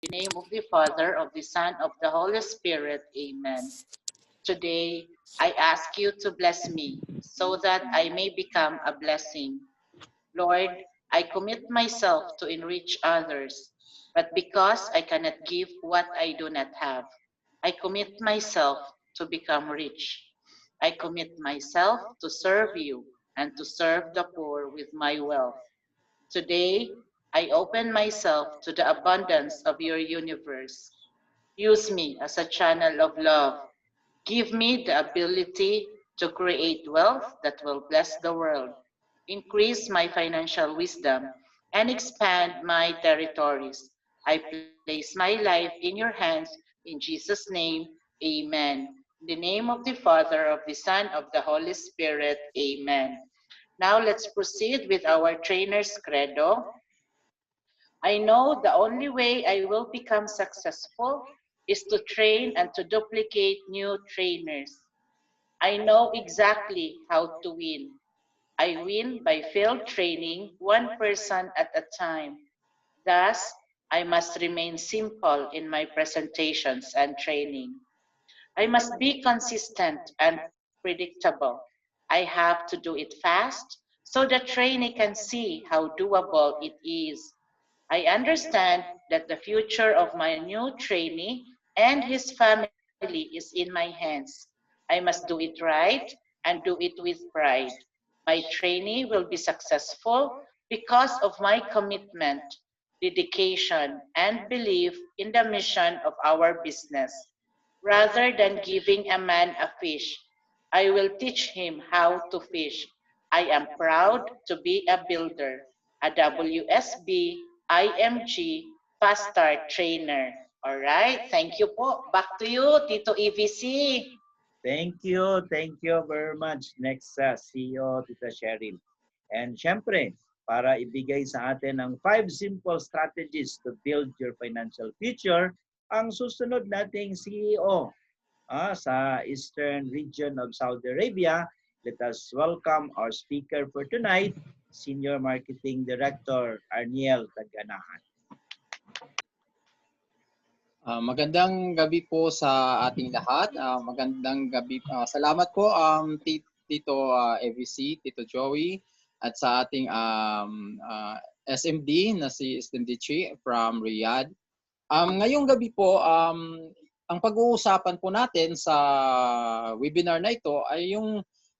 In the name of the Father, of the Son, of the Holy Spirit. Amen. Today, I ask you to bless me so that I may become a blessing. Lord, I commit myself to enrich others, but because I cannot give what I do not have, I commit myself to become rich. I commit myself to serve you and to serve the poor with my wealth. Today, I open myself to the abundance of your universe. Use me as a channel of love. Give me the ability to create wealth that will bless the world, increase my financial wisdom, and expand my territories. I place my life in your hands. In Jesus' name, amen. In the name of the Father, of the Son, of the Holy Spirit, amen. Now let's proceed with our trainer's credo. I know the only way I will become successful is to train and to duplicate new trainers. I know exactly how to win. I win by field training one person at a time. Thus, I must remain simple in my presentations and training. I must be consistent and predictable. I have to do it fast so the trainee can see how doable it is. I understand that the future of my new trainee and his family is in my hands. I must do it right and do it with pride. My trainee will be successful because of my commitment, dedication, and belief in the mission of our business. Rather than giving a man a fish, I will teach him how to fish. I am proud to be a builder, a WSB IMG Fast Start Trainer. Alright, thank you po. Back to you, Tito EVC. Thank you very much. Next CEO, Tita Cheryl. And syempre, para ibigay sa atin ang 5 simple strategies to build your financial future, ang susunod nating CEO sa Eastern Region of Saudi Arabia. Let us welcome our speaker for tonight, Senior Marketing Director Arniel Taganahan. Magandang gabi po sa ating lahat. Magandang gabi. Salamat po Tito EVC, Tito Joey, at sa ating SMD na si Stendici from Riyadh. Ngayong gabi po, ang pag-uusapan po natin sa webinar na ito ay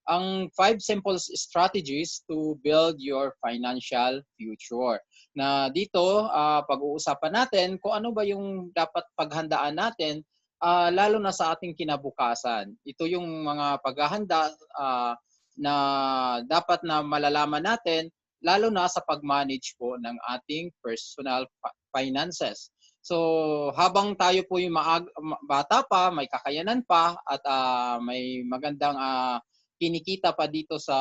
ang 5 simple strategies to build your financial future. Na dito, pag-uusapan natin kung ano ba yung dapat paghandaan natin, lalo na sa ating kinabukasan. Ito yung mga paghahanda na dapat na malalaman natin, lalo na sa pag-manage po ng ating personal finances. So, habang tayo po yung bata pa, may kakayanan pa, at may magandang kinikita pa dito sa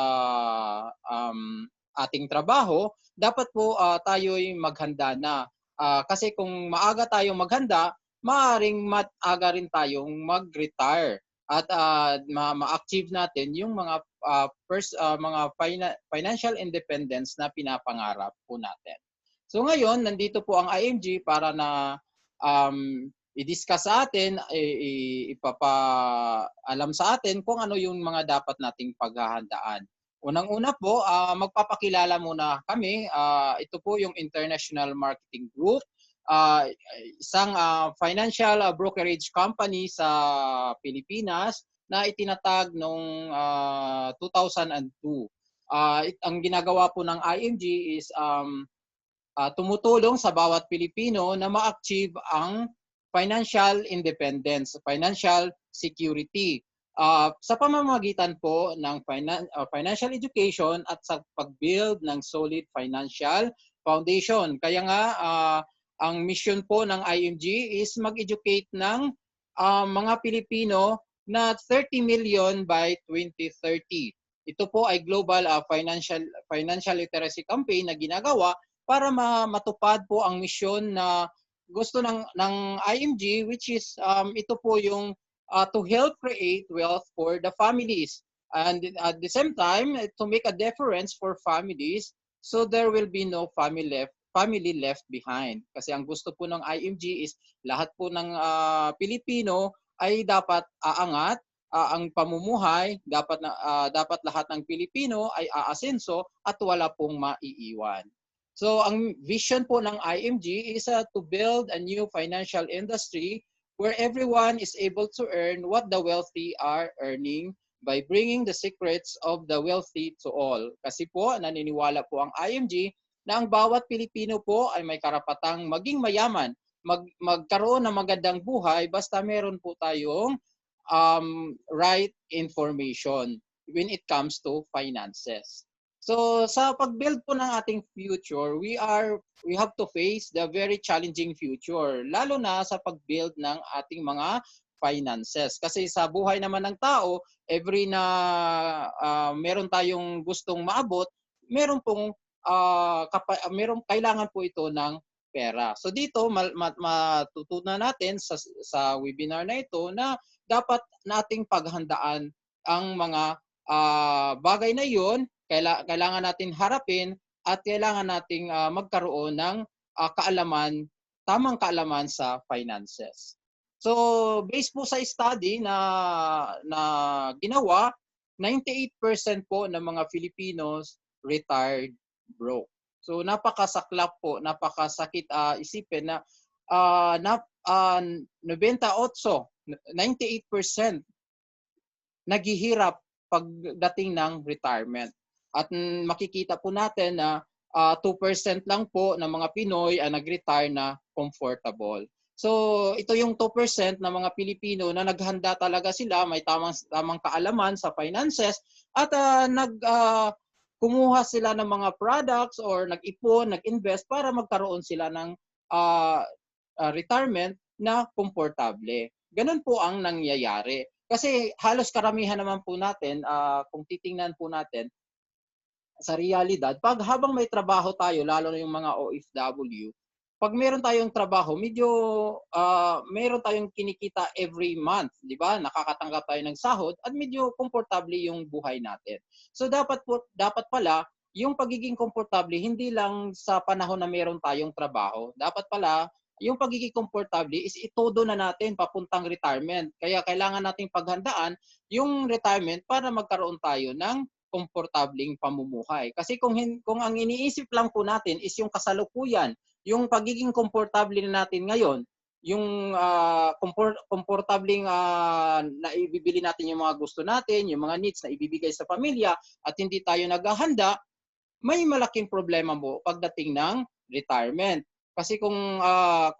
ating trabaho, dapat po tayo'y maghanda na. Kasi kung maaga tayong maghanda, maaaring maaga rin tayong mag-retire at ma-achieve natin yung mga financial independence na pinapangarap po natin. So ngayon, nandito po ang IMG para na i-discuss sa atin, ipapaalam sa atin kung ano yung mga dapat nating paghahandaan. Unang-una po, magpapakilala muna kami. Ito po yung International Marketing Group, isang financial brokerage company sa Pilipinas na itinatag noong 2002. Ang ginagawa po ng IMG is tumutulong sa bawat Pilipino na ma-achieve ang financial independence, financial security. Sa pamamagitan po ng financial education at sa pag-build ng solid financial foundation. Kaya nga, ang mission po ng IMG is mag-educate ng mga Pilipino na 30 million by 2030. Ito po ay global financial literacy campaign na ginagawa para matupad po ang mission na gusto ng IMG, which is ito po yung to help create wealth for the families, and at the same time to make a difference for families so there will be no family left family left behind. Kasi ang gusto po ng IMG is lahat po ng Pilipino ay dapat aangat, ang pamumuhay, dapat lahat ng Pilipino ay aasenso at wala pong maiiwan. So ang vision po ng IMG is to build a new financial industry where everyone is able to earn what the wealthy are earning by bringing the secrets of the wealthy to all. Kasi po, naniniwala po ang IMG na ang bawat Pilipino po ay may karapatang maging mayaman, magkaroon ng magandang buhay basta meron po tayong right information when it comes to finances. So sa pag-build po ng ating future, we have to face the very challenging future, lalo na sa pag-build ng ating mga finances. Kasi sa buhay naman ng tao, every na meron tayong gustong maabot, meron pong kailangan po ito ng pera. So dito matutunan natin sa webinar na ito na dapat nating paghandaan ang mga bagay na iyon, kailangan natin harapin at kailangan nating magkaroon ng tamang kaalaman sa finances. So based po sa study na ginawa, 98% po ng mga Filipinos retired broke. So napakasaklap po, napakasakit isipin na 98% naghihirap pagdating ng retirement. At makikita po natin na 2% lang po ng mga Pinoy ang nag-retire na comfortable. So ito yung 2% ng mga Pilipino na naghanda talaga sila, may tamang kaalaman sa finances at kumuha sila ng mga products or nag-ipon, nag-invest para magkaroon sila ng retirement na komportable. Ganun po ang nangyayari. Kasi halos karamihan naman po natin, kung titingnan po natin sa realidad, habang may trabaho tayo, lalo na yung mga OFW, pag meron tayong trabaho, medyo meron tayong kinikita every month, di ba? Nakakatanggap tayo ng sahod at medyo komportable yung buhay natin. So dapat pala yung pagiging komportable hindi lang sa panahon na meron tayong trabaho. Dapat pala yung pagiging komportable is itodo na natin papuntang retirement. Kaya kailangan nating paghandaan yung retirement para magkaroon tayo ng komportableng pamumuhay. Kasi kung ang iniisip lang po natin is yung kasalukuyan, yung pagiging komportable natin ngayon, yung komportableng na ibibili natin yung mga gusto natin, yung mga needs na ibibigay sa pamilya at hindi tayo naghahanda, may malaking problema mo pagdating ng retirement. Kasi kung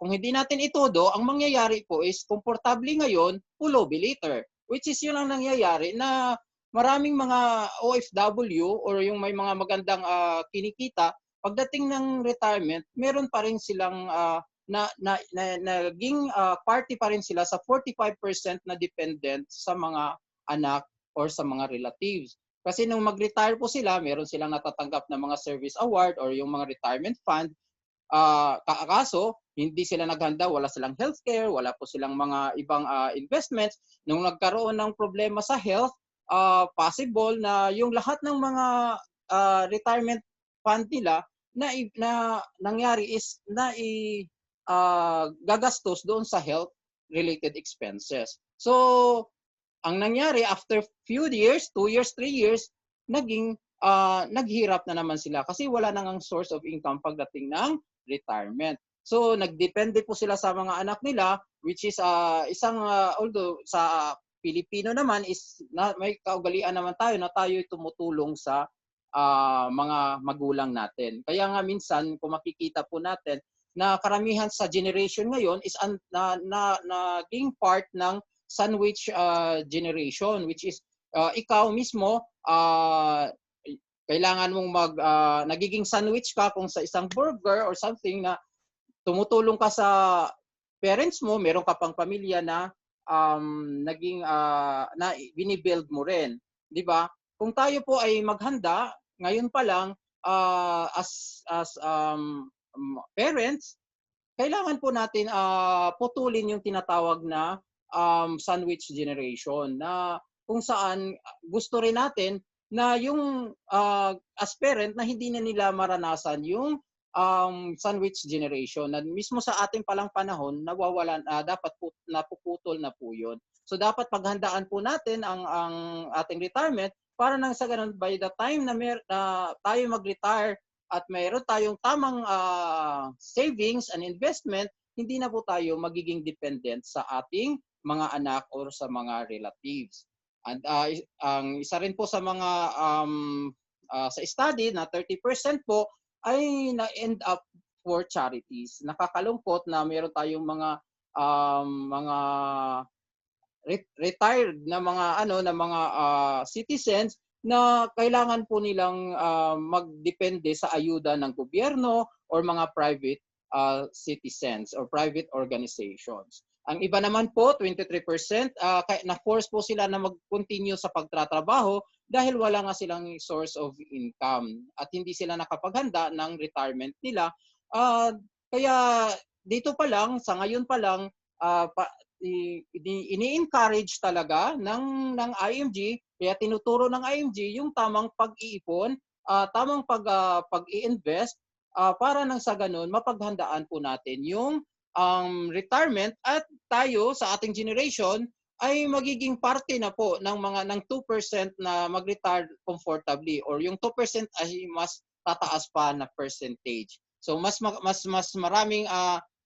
hindi natin itodo, ang mangyayari po is komportable ngayon, pulobi later. Which is yun ang nangyayari na maraming mga OFW or yung may mga magandang kinikita, pagdating ng retirement, meron pa rin silang naging party pa rin sila sa 45% na dependent sa mga anak or sa mga relatives. Kasi nung mag-retire po sila, meron silang natatanggap na mga service award or yung mga retirement fund. Kaso, hindi sila naghanda, wala silang healthcare, wala po silang mga ibang investments. Nung nagkaroon ng problema sa health, possible na yung lahat ng mga retirement fund nila na nangyari is na gagastos doon sa health related expenses. So ang nangyari after few years, 2 years, 3 years, naghirap na naman sila kasi wala nang ang source of income pagdating ng retirement. So nagdepende po sila sa mga anak nila, which is although sa Pilipino naman is may kaugalian naman tayo na tayo tumutulong sa mga magulang natin. Kaya nga minsan kung makikita po natin na karamihan sa generation ngayon is naging part ng sandwich generation, which is ikaw mismo kailangan mong nagiging sandwich ka kung sa isang burger or something na tumutulong ka sa parents mo, meron ka pang pamilya na na binibuild mo rin, 'di ba? Kung tayo po ay maghanda ngayon pa lang as parents, kailangan po natin putulin yung tinatawag na sandwich generation na kung saan gusto rin natin na yung as parent na hindi na nila maranasan yung sandwich generation na mismo sa ating palang panahon nawawalan, dapat po napuputol na po yun. So dapat paghandaan po natin ang ating retirement para nang sa ganun by the time na tayo mag-retire at mayroon tayong tamang savings and investment, hindi na po tayo magiging dependent sa ating mga anak or sa mga relatives. And ang isa rin po sa mga sa study na 30% po ay na-end up for charities. Nakakalungkot na meron tayong mga retired na mga citizens na kailangan po nilang magdepende sa ayuda ng gobyerno or mga private citizens or private organizations. Ang iba naman po, 23%, na-force po sila na mag-continue sa pagtatrabaho dahil wala nga silang source of income at hindi sila nakapaghanda ng retirement nila. Kaya dito pa lang, sa ngayon pa lang, ini-encourage talaga ng IMG, kaya tinuturo ng IMG yung tamang pag-iipon, tamang pag-i-invest para nang sa ganun mapaghandaan po natin yung retirement at tayo sa ating generation ay magiging parte na po ng 2% na mag-retire comfortably, or yung 2% ay mas tataas pa na percentage. So mas maraming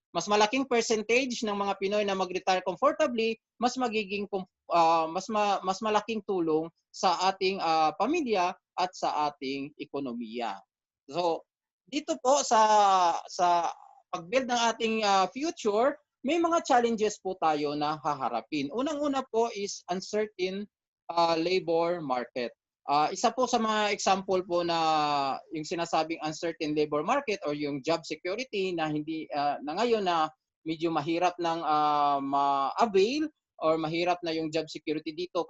mas malaking percentage ng mga Pinoy na mag-retire comfortably, mas magiging mas malaking tulong sa ating pamilya at sa ating ekonomiya. So dito po sa pag-build ng ating future, may mga challenges po tayo na haharapin. Unang-una po is uncertain labor market. Isa po sa mga example po na yung sinasabing uncertain labor market or yung job security na hindi na ngayon na medyo mahirap nang ma-avail or mahirap na yung job security dito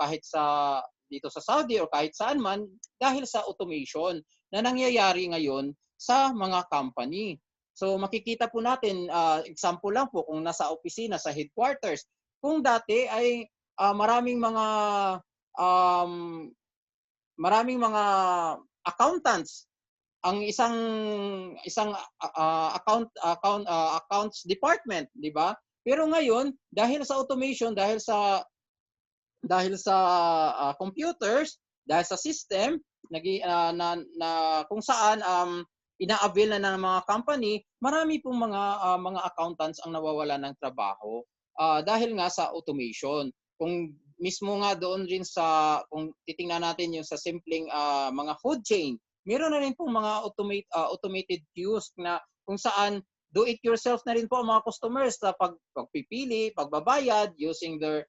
dito sa Saudi or kahit saan man dahil sa automation na nangyayari ngayon sa mga company. So makikita po natin, example lang po kung nasa opisina, sa headquarters, kung dati ay maraming mga accountants ang isang accounts department, di ba? Pero ngayon, dahil sa automation, dahil sa computers, dahil sa system na kung saan ina-avail na ng mga company, marami pong mga accountants ang nawawalan ng trabaho dahil nga sa automation. Kung mismo nga doon rin kung titingnan natin yung sa simpleng mga food chain, meron na rin pong mga automated queues na kung saan do it yourself na rin po ang mga customers sa pagpipili, pagbabayad using their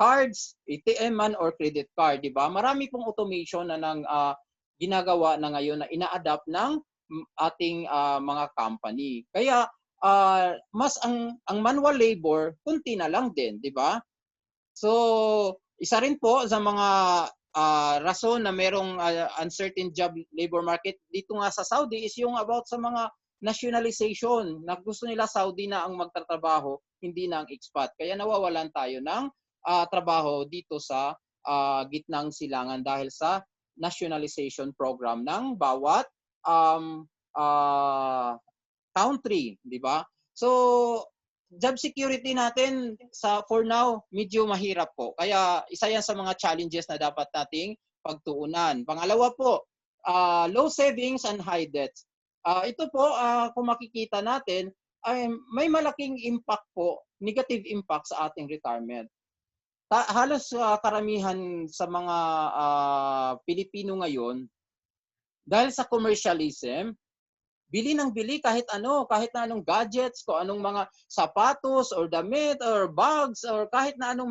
cards, ATM man or credit card, di ba? Marami pong automation na ginagawa na ngayon na ina-adapt ng ating mga company. Kaya mas ang manual labor kunti na lang din, di ba? So, isa rin po sa mga rason na merong uncertain job labor market dito nga sa Saudi is yung about sa mga nationalization, na gusto nila Saudi na ang magtatrabaho, hindi na ang expat. Kaya nawawalan tayo ng trabaho dito sa gitnang silangan dahil sa nationalization program ng bawat country, di ba? So, job security natin for now medyo mahirap po. Kaya isa yan sa mga challenges na dapat nating pagtuunan. Pangalawa po, low savings and high debts. Ito po, kung makikita natin, ay may malaking impact po, negative impact sa ating retirement. Halos karamihan sa mga Pilipino ngayon, dahil sa commercialism, bili ng bili kahit na anong gadgets, kung anong mga sapatos or damit or bags or kahit na anong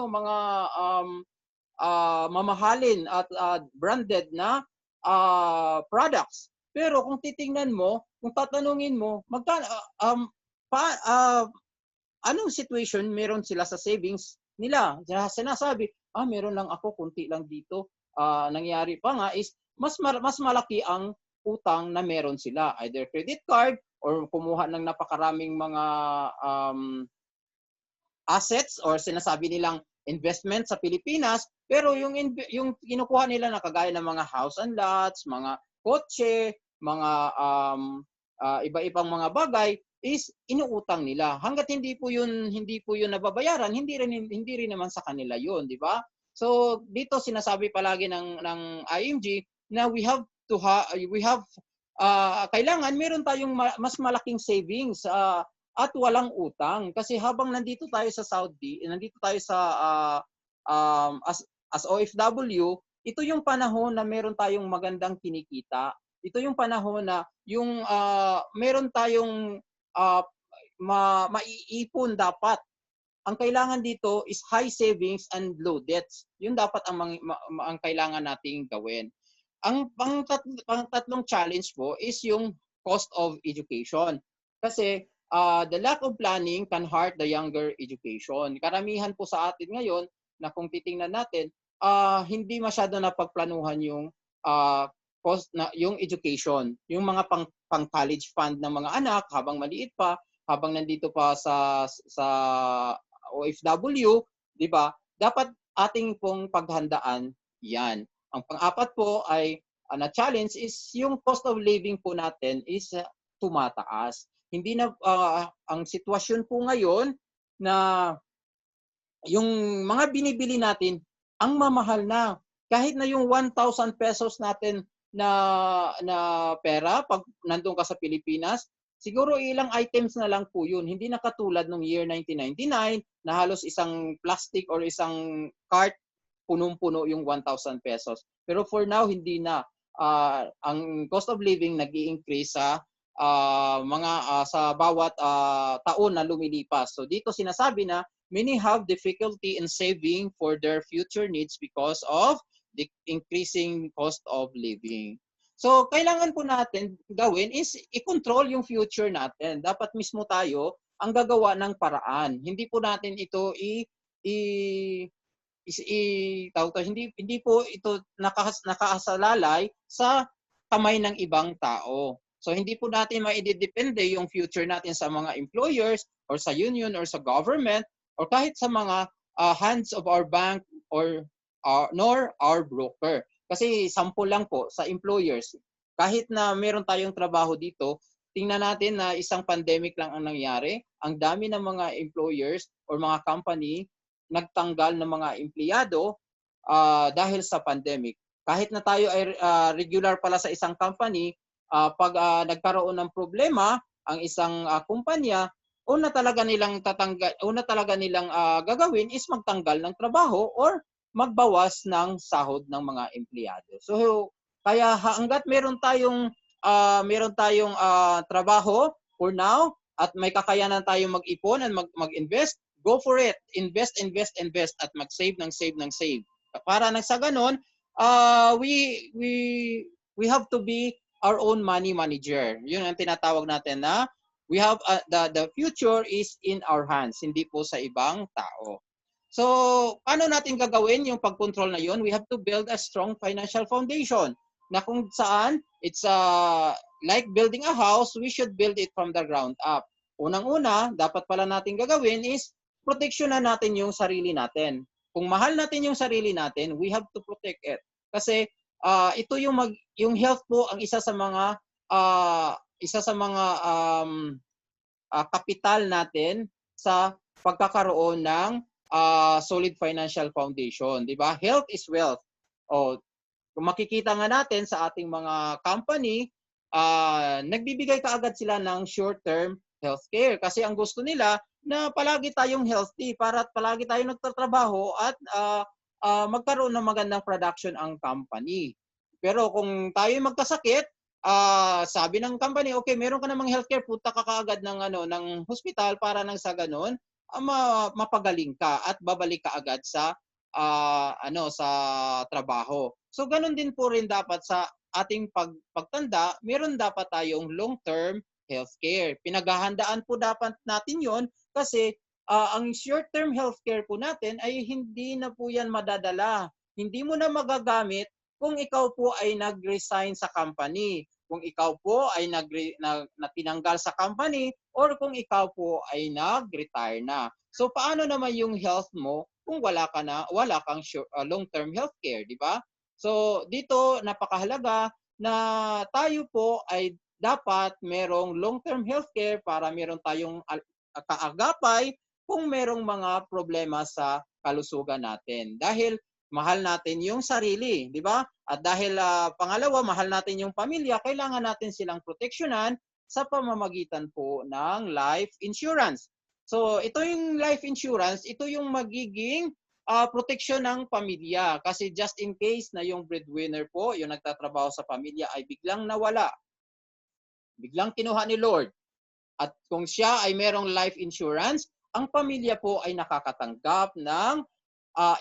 mga mamahalin at branded na products. Pero kung titingnan mo, kung tatanungin mo, anong situation meron sila sa savings nila? Sinasabi, meron lang ako, kunti lang dito. Nangyari pa nga is mas malaki ang utang na meron sila, either credit card or kumuha ng napakaraming mga assets or sinasabi nilang investment sa Pilipinas, Pero yung kinukuha nila na kagaya ng mga house and lots, mga kotse, mga iba-ibang mga bagay is inuutang nila. Hangga't hindi po yun nababayaran, hindi rin naman sa kanila yun, di ba? So dito sinasabi palagi ng IMG na kailangan meron tayong mas malaking savings at walang utang, kasi habang nandito tayo sa Saudi, nandito tayo sa as OFW, ito yung panahon na meron tayong magandang kinikita. Ito yung panahon na yung meron tayong maiipon dapat. Ang kailangan dito is high savings and low debts. Yun dapat ang kailangan nating gawin. Ang tatlong challenge po is yung cost of education. Kasi the lack of planning can hurt the younger education. Karamihan po sa atin ngayon na kung titingnan natin, hindi masyado napagplanuhan yung cost na yung education, yung mga pang college fund ng mga anak habang maliit pa, habang nandito pa sa OFW, di ba? Dapat ating pong paghandaan 'yan. Ang pang-apat po ay na challenge is yung cost of living po natin is tumataas. Hindi na ang sitwasyon po ngayon na yung mga binibili natin ang mamahal na. Kahit na yung 1,000 pesos natin na pera pag nandoon ka sa Pilipinas, siguro ilang items na lang po yun. Hindi na katulad nung year 1999 na halos isang plastic or isang cart punong-puno yung 1,000 pesos. Pero for now, hindi na. Ang cost of living nag-i-increase sa sa bawat taon na lumilipas. So dito sinasabi na many have difficulty in saving for their future needs because of the increasing cost of living. So kailangan po natin gawin is i-control yung future natin. Dapat mismo tayo ang gagawa ng paraan. Hindi po natin ito hindi po ito nakaasalalay sa kamay ng ibang tao. So hindi po natin maidedepende yung future natin sa mga employers or sa union or sa government or kahit sa mga hands of our bank or nor our broker. Kasi sample lang po sa employers. Kahit na meron tayong trabaho dito, tingnan natin na isang pandemic lang ang nangyari. Ang dami ng mga employers or mga company nagtanggal ng mga empleyado dahil sa pandemic. Kahit na tayo ay regular pala sa isang company, pag nagkaroon ng problema ang isang kumpanya, una talaga nilang gagawin is magtanggal ng trabaho or magbawas ng sahod ng mga empleyado. So kaya hangga't meron tayong trabaho for now at may kakayanan tayong mag-ipon and mag-invest, go for it. Invest at mag-save ng save. Para nang sa ganon, we have to be our own money manager. Yun ang tinatawag natin na we have the future is in our hands, hindi po sa ibang tao. So, paano natin gagawin yung pag-control na yun? We have to build a strong financial foundation na kung saan it's like building a house, we should build it from the ground up. Unang-una, dapat pala natin gagawin is proteksyonan natin yung sarili natin. Kung mahal natin yung sarili natin, we have to protect it. Kasi ito yung health po ang isa sa mga kapital natin sa pagkakaroon ng solid financial foundation, di ba? Health is wealth. Kung makikita nga natin sa ating mga company, nagbibigay kaagad sila ng short-term healthcare kasi ang gusto nila na palagi tayong healthy para palagi tayong nagtatrabaho at magkaroon ng magandang production ang company. Pero kung tayo magkasakit, sabi ng company, okay, meron ka namang healthcare, punta ka kaagad ng hospital para nang sa ganun mapagaling ka at babalik ka agad sa sa trabaho. So ganun din po rin dapat sa ating pagtanda, meron dapat tayong long-term healthcare. Pinaghahandaan po dapat natin 'yon kasi ang short-term healthcare po natin ay hindi na po yan madadala. Hindi mo na magagamit kung ikaw po ay nag-resign sa company, kung ikaw po ay tinanggal sa company, or kung ikaw po ay nag-retire na. So paano naman yung health mo kung wala kang long-term healthcare, di ba? So dito napakahalaga na tayo po ay dapat merong long-term healthcare para meron tayong kaagapay kung merong mga problema sa kalusugan natin. Dahil mahal natin yung sarili, di ba? At dahil pangalawa, mahal natin yung pamilya, kailangan natin silang proteksyonan sa pamamagitan po ng life insurance. So ito yung life insurance, ito yung magiging proteksyon ng pamilya. Kasi just in case na yung breadwinner po, yung nagtatrabaho sa pamilya ay biglang nawala, biglang kinuha ni Lord, at kung siya ay merong life insurance, ang pamilya po ay nakakatanggap ng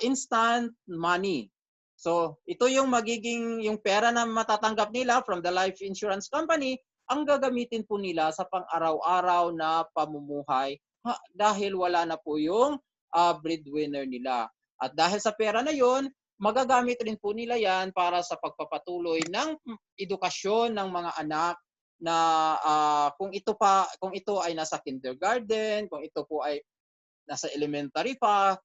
instant money. So ito yung magiging, yung pera na matatanggap nila from the life insurance company, ang gagamitin po nila sa pang-araw-araw na pamumuhay dahil wala na po yung breadwinner nila. At dahil sa pera na yon, magagamit rin po nila yan para sa pagpapatuloy ng edukasyon ng mga anak na kung ito ay nasa kindergarten, kung ito po ay nasa elementary pa,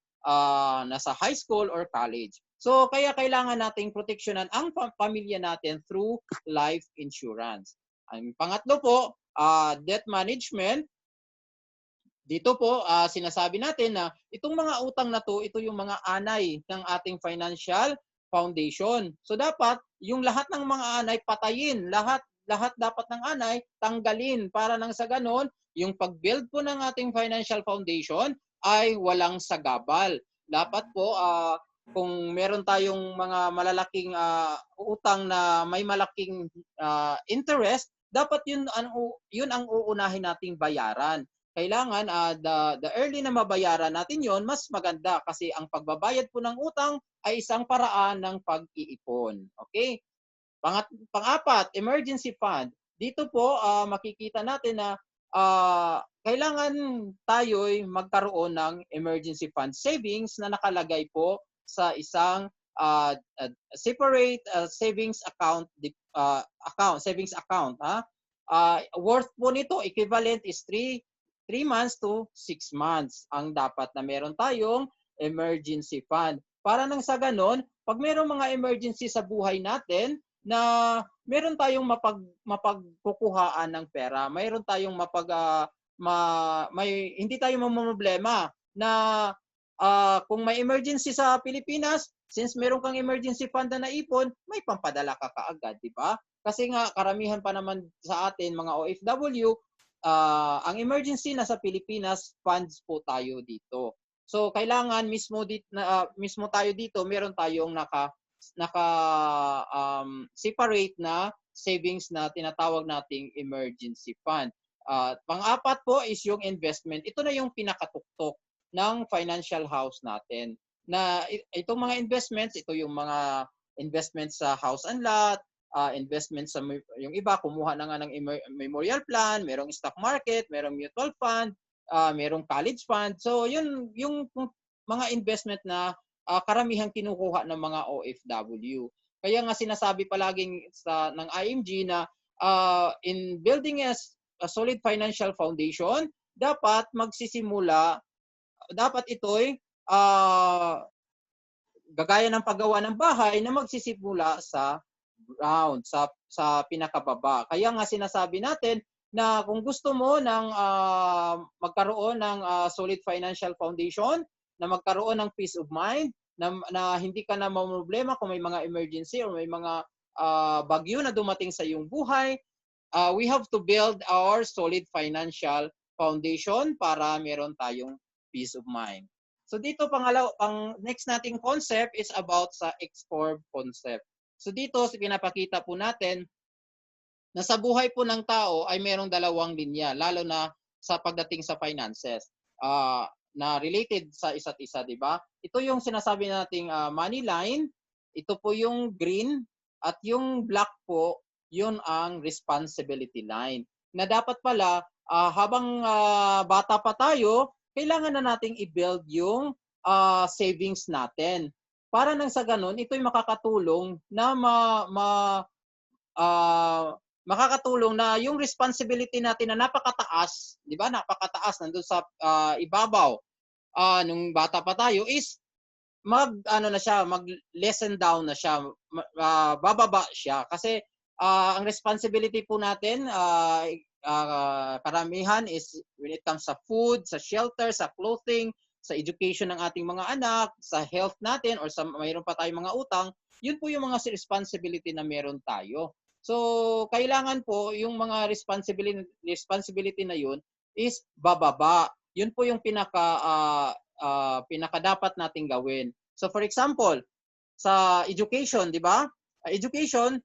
nasa high school or college. So kaya kailangan nating proteksyonan ang pamilya natin through life insurance. Ang pangatlo po, debt management. Dito po, sinasabi natin na itong mga utang na to, ito yung mga anay ng ating financial foundation. So dapat yung lahat ng mga anay patayin, lahat dapat ng anay tanggalin para nang sa ganon, yung pag-build po ng ating financial foundation ay walang sagabal. Dapat po kung meron tayong mga malalaking utang na may malaking interest, dapat yun ang uunahin nating bayaran. Kailangan the early na mabayaran natin yon, mas maganda kasi ang pagbabayad po ng utang ay isang paraan ng pag-iipon. Okay? Pang-apat, emergency fund. Dito po makikita natin na kailangan tayo'y magkaroon ng emergency fund savings na nakalagay po sa isang separate savings account, savings account. Worth po nito, equivalent is 3 months to 6 months ang dapat na meron tayong emergency fund. Para nang sa ganon, pag meron mga emergency sa buhay natin na meron tayong mapagkukuhaan ng pera, mayroon tayong hindi tayo mamumblema na kung may emergency sa Pilipinas, since meron kang emergency fund na naipon, may pampadala ka kaagad, di ba? Kasi nga karamihan pa naman sa atin mga OFW, ang emergency na sa Pilipinas, funds po tayo dito. So kailangan mismo tayo dito, meron tayong separate na savings na tinatawag nating emergency fund. Pang-apat po is yung investment. Ito na yung pinakatuktok ng financial house natin. Na itong mga investments, ito yung mga investments sa house and lot, investment sa yung iba kumuha na nga ng memorial plan, merong stock market, merong mutual fund, merong college fund. So yun yung mga investment na karamihan kinukuha ng mga OFW. Kaya nga sinasabi palaging ng IMG na in building a solid financial foundation, dapat ito'y gagaya ng paggawa ng bahay na magsisimula sa ground, sa pinakababa. Kaya nga sinasabi natin na kung gusto mo ng magkaroon ng solid financial foundation, na magkaroon ng peace of mind, na hindi ka na mamroblema kung may mga emergency o may mga bagyo na dumating sa iyong buhay, we have to build our solid financial foundation para meron tayong peace of mind. So dito next nating concept is about sa X-Form concept. So dito pinapakita po natin na sa buhay po ng tao ay merong dalawang linya, lalo na sa pagdating sa finances na related sa isa't isa, di ba? Ito yung sinasabi nating money line, ito po yung green, at yung black po, yun ang responsibility line. Na dapat pala, habang bata pa tayo, kailangan na nating i-build yung savings natin. Para nang sa ganun, ito'y makakatulong na makakatulong na yung responsibility natin na napakataas, di ba? Napakataas, nandun sa ibabaw nung bata pa tayo is ano na siya, mag-lessen down na siya, bababa siya kasi ang responsibility po natin karamihan is when it comes sa food, sa shelter, sa clothing, sa education ng ating mga anak, sa health natin or sa mayroon pa tayong mga utang, yun po yung mga responsibility na meron tayo. So, kailangan po yung mga responsibility na yun is bababa. Yun po yung pinaka dapat nating gawin. So for example, sa education, di ba? Education,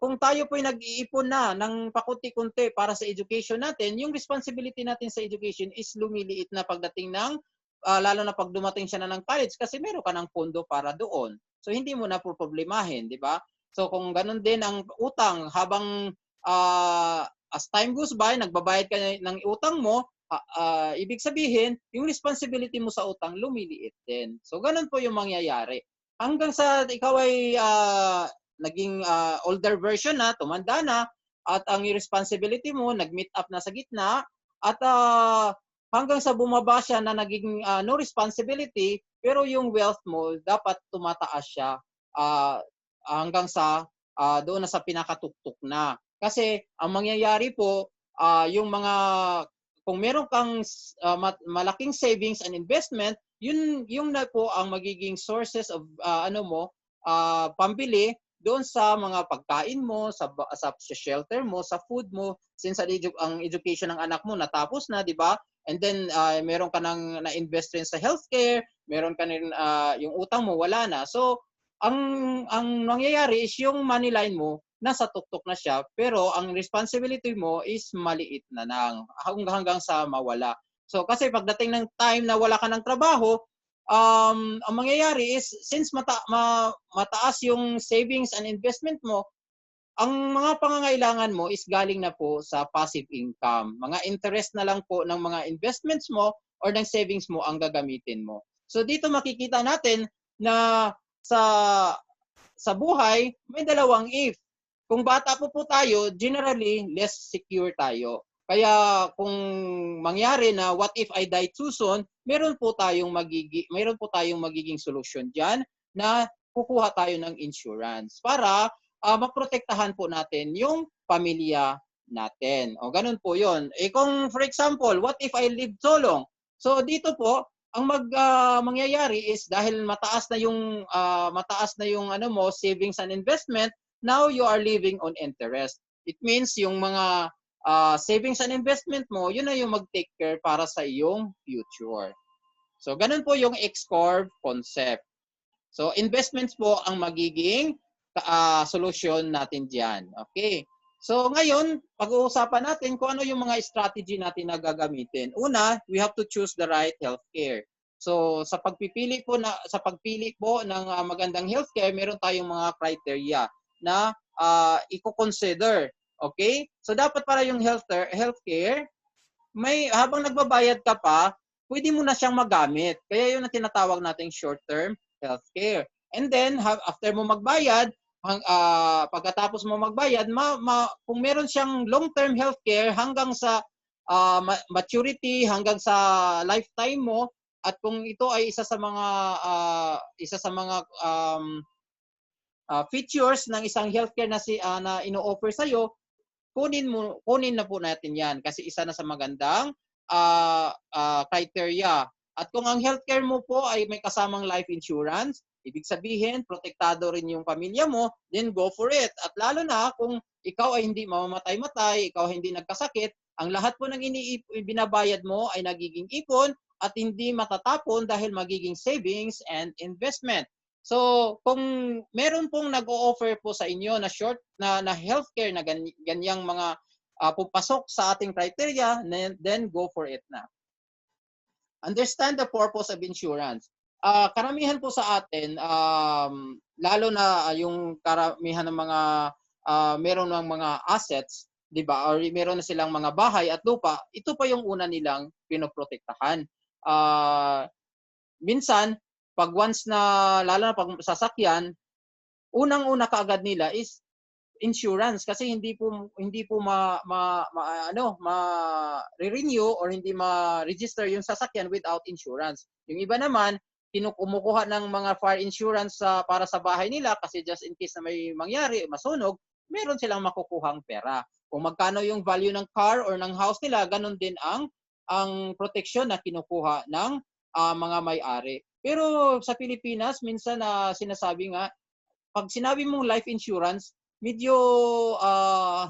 kung tayo po ay nag-iipon na ng pakunti-kunti para sa education natin, yung responsibility natin sa education is lumiliit na pagdating ng lalo na pag dumating siya na ng college kasi meron ka ng pondo para doon. So hindi mo na problemahin, di ba? So kung ganun din ang utang habang as time goes by, nagbabayad ka ng utang mo, ibig sabihin, yung responsibility mo sa utang lumiliit din. So ganun po yung mangyayari. Hanggang sa ikaw ay naging older version na, tumanda na, at ang responsibility mo nag-meet up na sa gitna, at hanggang sa bumaba siya na naging no responsibility, pero yung wealth mo dapat tumataas siya hanggang sa doon na sa pinakatuktok na. Kasi ang mangyayari po, yung mga kung meron kang malaking savings and investment, yung na po ang magiging sources of pambili doon sa mga pagkain mo, sa shelter mo, sa food mo, since ang education ng anak mo natapos na, di ba? And then meron ka nang na-invest rin sa healthcare, meron ka rin yung utang mo wala na. So ang nangyayari is yung money line mo nasa tuktok na siya, pero ang responsibility mo is maliit na lang hanggang sa mawala. So kasi pagdating ng time na wala ka ng trabaho, ang mangyayari is since mataas yung savings and investment mo, ang mga pangangailangan mo is galing na po sa passive income. Mga interest na lang po ng mga investments mo or ng savings mo ang gagamitin mo. So dito makikita natin na sa buhay may dalawang if. Kung bata po tayo, generally less secure tayo. Kaya kung mangyari na what if I die too soon, meron po tayong magiging solusyon diyan na kukuha tayo ng insurance para maprotektahan po natin yung pamilya natin. O ganun po 'yon. Kung for example, what if I live so long? So dito po ang mangyayari is dahil mataas na yung savings and investment, now you are living on interest. It means yung mga savings and investment mo, yun na yung mag-take care para sa iyong future. So ganun po yung X-Corp concept. So investments po ang magiging solution natin diyan. Okay. So ngayon, pag-uusapan natin kung ano yung mga strategy natin na gagamitin. Una, we have to choose the right healthcare. So sa pagpili po ng magandang healthcare, meron tayong mga criteria na i-consider. Okay? So dapat para yung healthcare, habang nagbabayad ka pa, pwede mo na siyang magamit. Kaya yun ang tinatawag nating short-term healthcare. And then after mo magbayad, pagkatapos mo magbayad, kung meron siyang long-term healthcare hanggang sa maturity, hanggang sa lifetime mo, at kung ito ay isa sa mga features ng isang healthcare na ino-offer sa iyo, kunin na po natin 'yan kasi isa na sa magandang criteria. At kung ang healthcare mo po ay may kasamang life insurance, ibig sabihin protektado rin yung pamilya mo, then go for it. At lalo na kung ikaw ay hindi mamamatay-matay, ikaw ay hindi nagkasakit, ang lahat po ng binabayad mo ay nagiging ipon at hindi matatapon dahil magiging savings and investment. So, kung meron pong nag-o-offer po sa inyo na healthcare na ganyang mga pupasok sa ating criteria, then go for it na. Understand the purpose of insurance. Karamihan po sa atin, lalo na yung karamihan ng mga meron ng mga assets, 'di ba? Or meron na silang mga bahay at lupa, ito pa yung una nilang pinoprotektahan. Minsan pag once na lalo na pag sasakyan, unang-una kaagad nila is insurance kasi hindi po ma-renew or hindi ma-register yung sasakyan without insurance. Yung iba naman kumukuha ng mga fire insurance para sa bahay nila kasi just in case na may mangyari, masunog, meron silang makukuhang pera. Kung magkano yung value ng car or ng house nila, ganun din ang proteksyon na kinukuha ng mga may-ari. Pero sa Pilipinas, minsan sinasabi nga, pag sinabi mong life insurance, medyo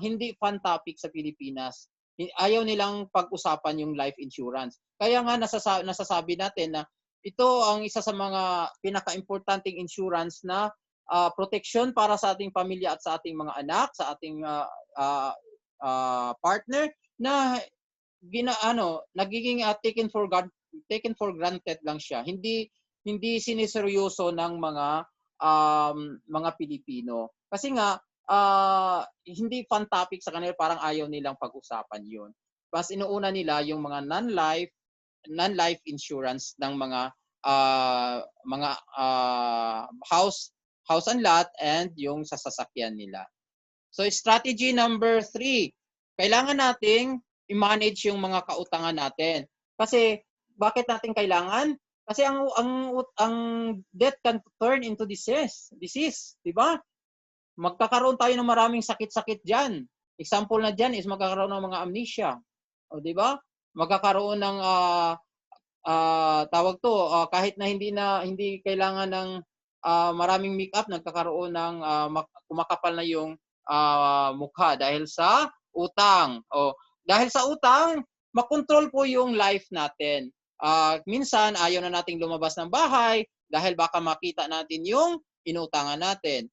hindi fun topic sa Pilipinas. Ayaw nilang pag-usapan yung life insurance. Kaya nga nasasabi natin na ito ang isa sa mga pinaka-importanting insurance na protection para sa ating pamilya at sa ating mga anak, sa ating partner na nagiging taken for granted lang siya. Hindi siniseryoso ng mga Pilipino. Kasi nga hindi fun topic sa kanila, parang ayaw nilang pag-usapan 'yun. Mas inuuna nila yung mga non-life insurance ng mga house and lot and yung sa sasakyan nila. So strategy number 3, kailangan nating i-manage yung mga kautangan natin. Kasi bakit natin kailangan? Kasi ang debt can turn into disease, 'di ba? Magkakaroon tayo ng maraming sakit-sakit diyan. Example na diyan is magkakaroon ng mga amnesia. O 'di ba? Magkakaroon ng tawag to, kahit na hindi kailangan ng maraming makeup, nagkakaroon ng kumakapal na yung mukha dahil sa utang. O dahil sa utang, makontrol po yung life natin. Minsan ayaw na nating lumabas ng bahay dahil baka makita natin yung inutangan natin.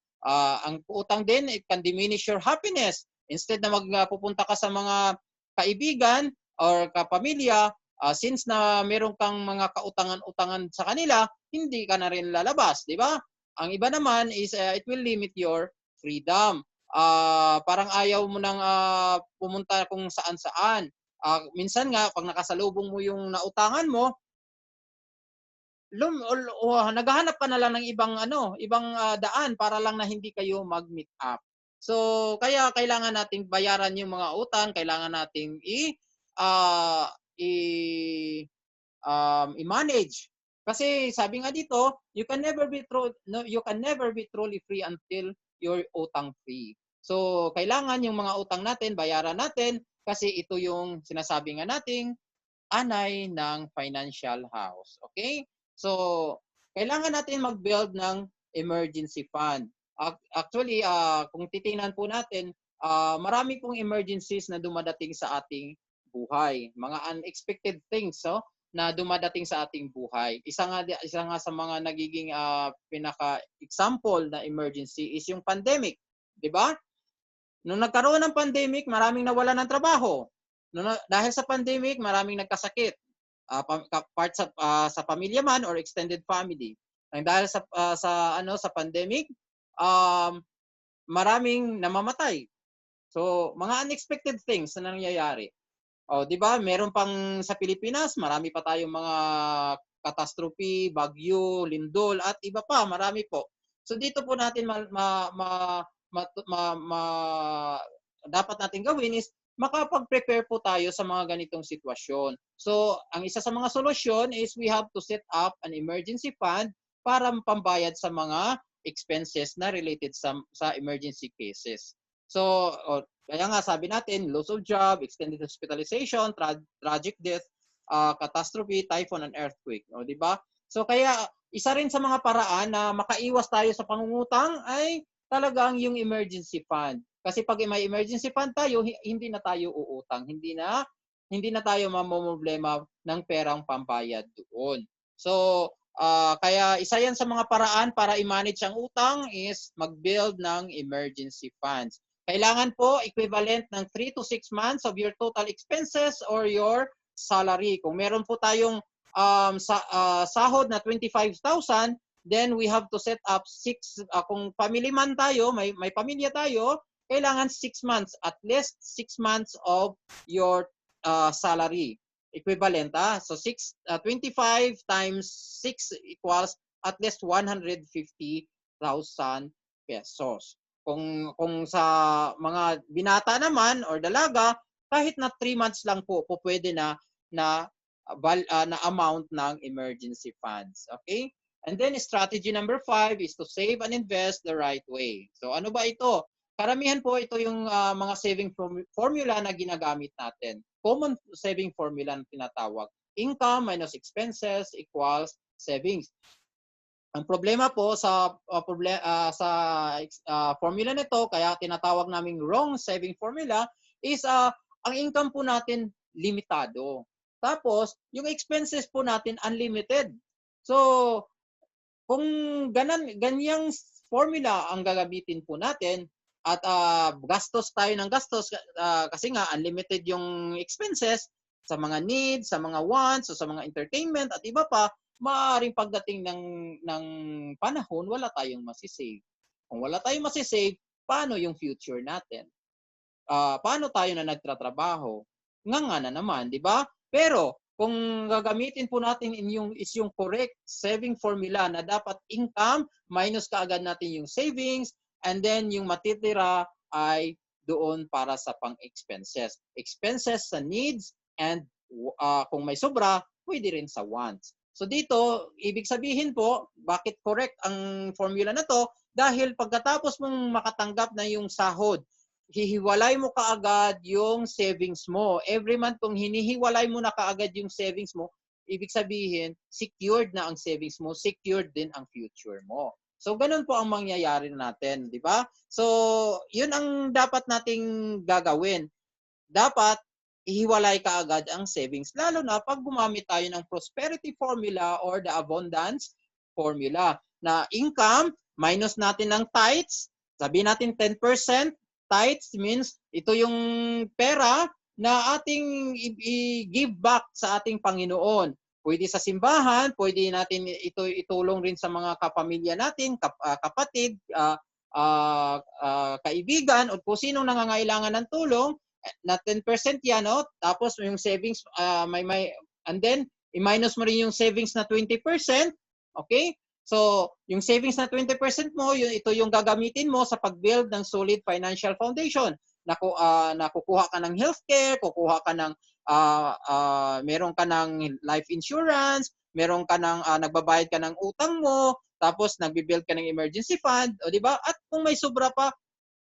Ang utang din, it can diminish your happiness. Instead na magpupunta ka sa mga kaibigan or kapamilya, since na meron kang mga kautangan-utangan sa kanila, hindi ka na rin lalabas, di ba? Ang iba naman is it will limit your freedom. Parang ayaw mo nang pumunta kung saan-saan. Minsan nga, pag nakasalubong mo yung nautangan mo, naghahanap ka na lang ng ibang daan para lang na hindi kayo mag-meet up. So, kaya kailangan nating bayaran yung mga utang, kailangan nating i-manage. Kasi sabi nga dito, you can never be truly free until you're utang free. So, kailangan yung mga utang natin, bayaran natin kasi ito yung sinasabi nga nating anay ng financial house. Okay? So, kailangan natin mag-build ng emergency fund. Actually, kung titingnan po natin, marami pong emergencies na dumadating sa ating buhay. Mga unexpected things na dumadating sa ating buhay. Isa nga sa mga nagiging pinaka-example na emergency is yung pandemic. 'Di ba? Nung nagkaroon ng pandemic, maraming nawalan ng trabaho. Dahil sa pandemic, maraming nagkasakit. Part sa pamilya man or extended family. Dahil sa pandemic, maraming namamatay. So, mga unexpected things na nangyayari. 'Di ba? Meron pang sa Pilipinas, marami pa tayong mga catastrophe, bagyo, lindol at iba pa, marami po. So dito po natin dapat natin gawin is makapag-prepare po tayo sa mga ganitong sitwasyon. So, ang isa sa mga solusyon is we have to set up an emergency fund para pambayad sa mga expenses na related sa emergency cases. So, kaya nga sabi natin, loss of job, extended hospitalization, tragic death, catastrophe, typhoon, and earthquake. Di ba? So, kaya isa rin sa mga paraan na makaiwas tayo sa pangungutang ay talagang yung emergency fund. Kasi pag may emergency fund tayo, hindi na tayo uutang. Hindi na tayo mamomroblema ng perang pambayad doon. So, kaya isa yan sa mga paraan para i-manage ang utang is mag-build ng emergency funds. Kailangan po equivalent ng 3 to 6 months of your total expenses or your salary. Kung meron po tayong sahod na 25,000, then we have to set up 6, kung family man tayo, may pamilya tayo, kailangan 6 months, at least 6 months of your salary. Equivalent, So 25 times 6 equals at least 150,000 pesos. Kung sa mga binata naman or dalaga, kahit na 3 months lang po pwede na amount ng emergency funds. Okay? And then strategy number 5 is to save and invest the right way. So ano ba ito? Karamihan po ito yung mga saving formula na ginagamit natin. Common saving formula na tinatawag. Income minus expenses equals savings. Ang problema po sa formula nito, kaya tinatawag naming wrong saving formula, is ang income po natin limitado. Tapos, yung expenses po natin unlimited. So, kung ganyang formula ang gagamitin po natin at gastos tayo ng gastos kasi nga unlimited yung expenses sa mga needs, sa mga wants, o sa mga entertainment at iba pa, maaaring pagdating ng panahon, wala tayong masisave. Kung wala tayong masisave, paano yung future natin? Paano tayo na nagtatrabaho? Nga na naman, di ba? Pero kung gagamitin po natin is yung correct saving formula na dapat income minus kaagad natin yung savings and then yung matitira ay doon para sa pang-expenses. Expenses sa needs and kung may sobra, pwede rin sa wants. So dito, ibig sabihin po, bakit correct ang formula na to? Dahil pagkatapos mong makatanggap na yung sahod, hihiwalay mo kaagad yung savings mo. Every month, kung hinihiwalay mo na kaagad yung savings mo, ibig sabihin, secured na ang savings mo, secured din ang future mo. So, ganun po ang mangyayari natin, di ba? So, yun ang dapat nating gagawin. Dapat, ihiwalay kaagad ang savings, lalo na pag gumamit tayo ng prosperity formula or the abundance formula na income, minus natin ng tithes, sabihin natin 10%, tithes means ito yung pera na ating i-give back sa ating Panginoon. Pwede sa simbahan, pwede natin ito itulong rin sa mga kapamilya natin, kapatid, kaibigan, o kung sinong nangangailangan ng tulong, na 10% yan, no? Tapos yung savings, and then, i-minus mo rin yung savings na 20%, okay? So, yung savings na 20% mo, ito yung gagamitin mo sa pag-build ng solid financial foundation. Kukuha ka ng healthcare, kukuha ka ng, meron ka ng life insurance, meron ka ng, nagbabayad ka ng utang mo, tapos nagbi-build ka ng emergency fund, o di ba? At kung may sobra pa,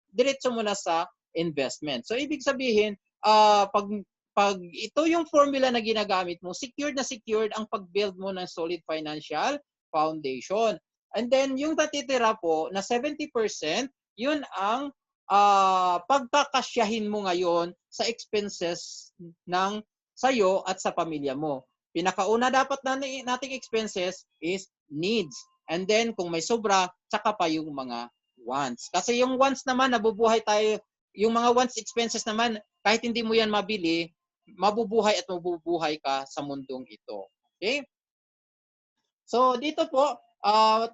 diretso mo na sa investment. So, ibig sabihin, pag ito yung formula na ginagamit mo, secured ang pag-build mo ng solid financial foundation. And then, yung natitira po na 70%, yun ang pagkakasyahin mo ngayon sa expenses ng sayo at sa pamilya mo. Pinakauna dapat nating expenses is needs. And then, kung may sobra, tsaka pa yung mga wants. Kasi yung wants naman, nabubuhay tayo. Yung mga wants expenses naman, kahit hindi mo yan mabili, mabubuhay at mabubuhay ka sa mundong ito. Okay? So, dito po,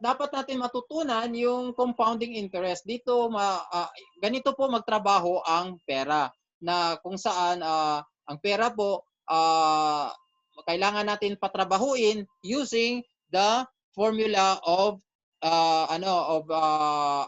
dapat natin matutunan yung compounding interest. Dito, ganito po magtrabaho ang pera. Na kung saan, ang pera po, kailangan natin patrabahuin using the formula of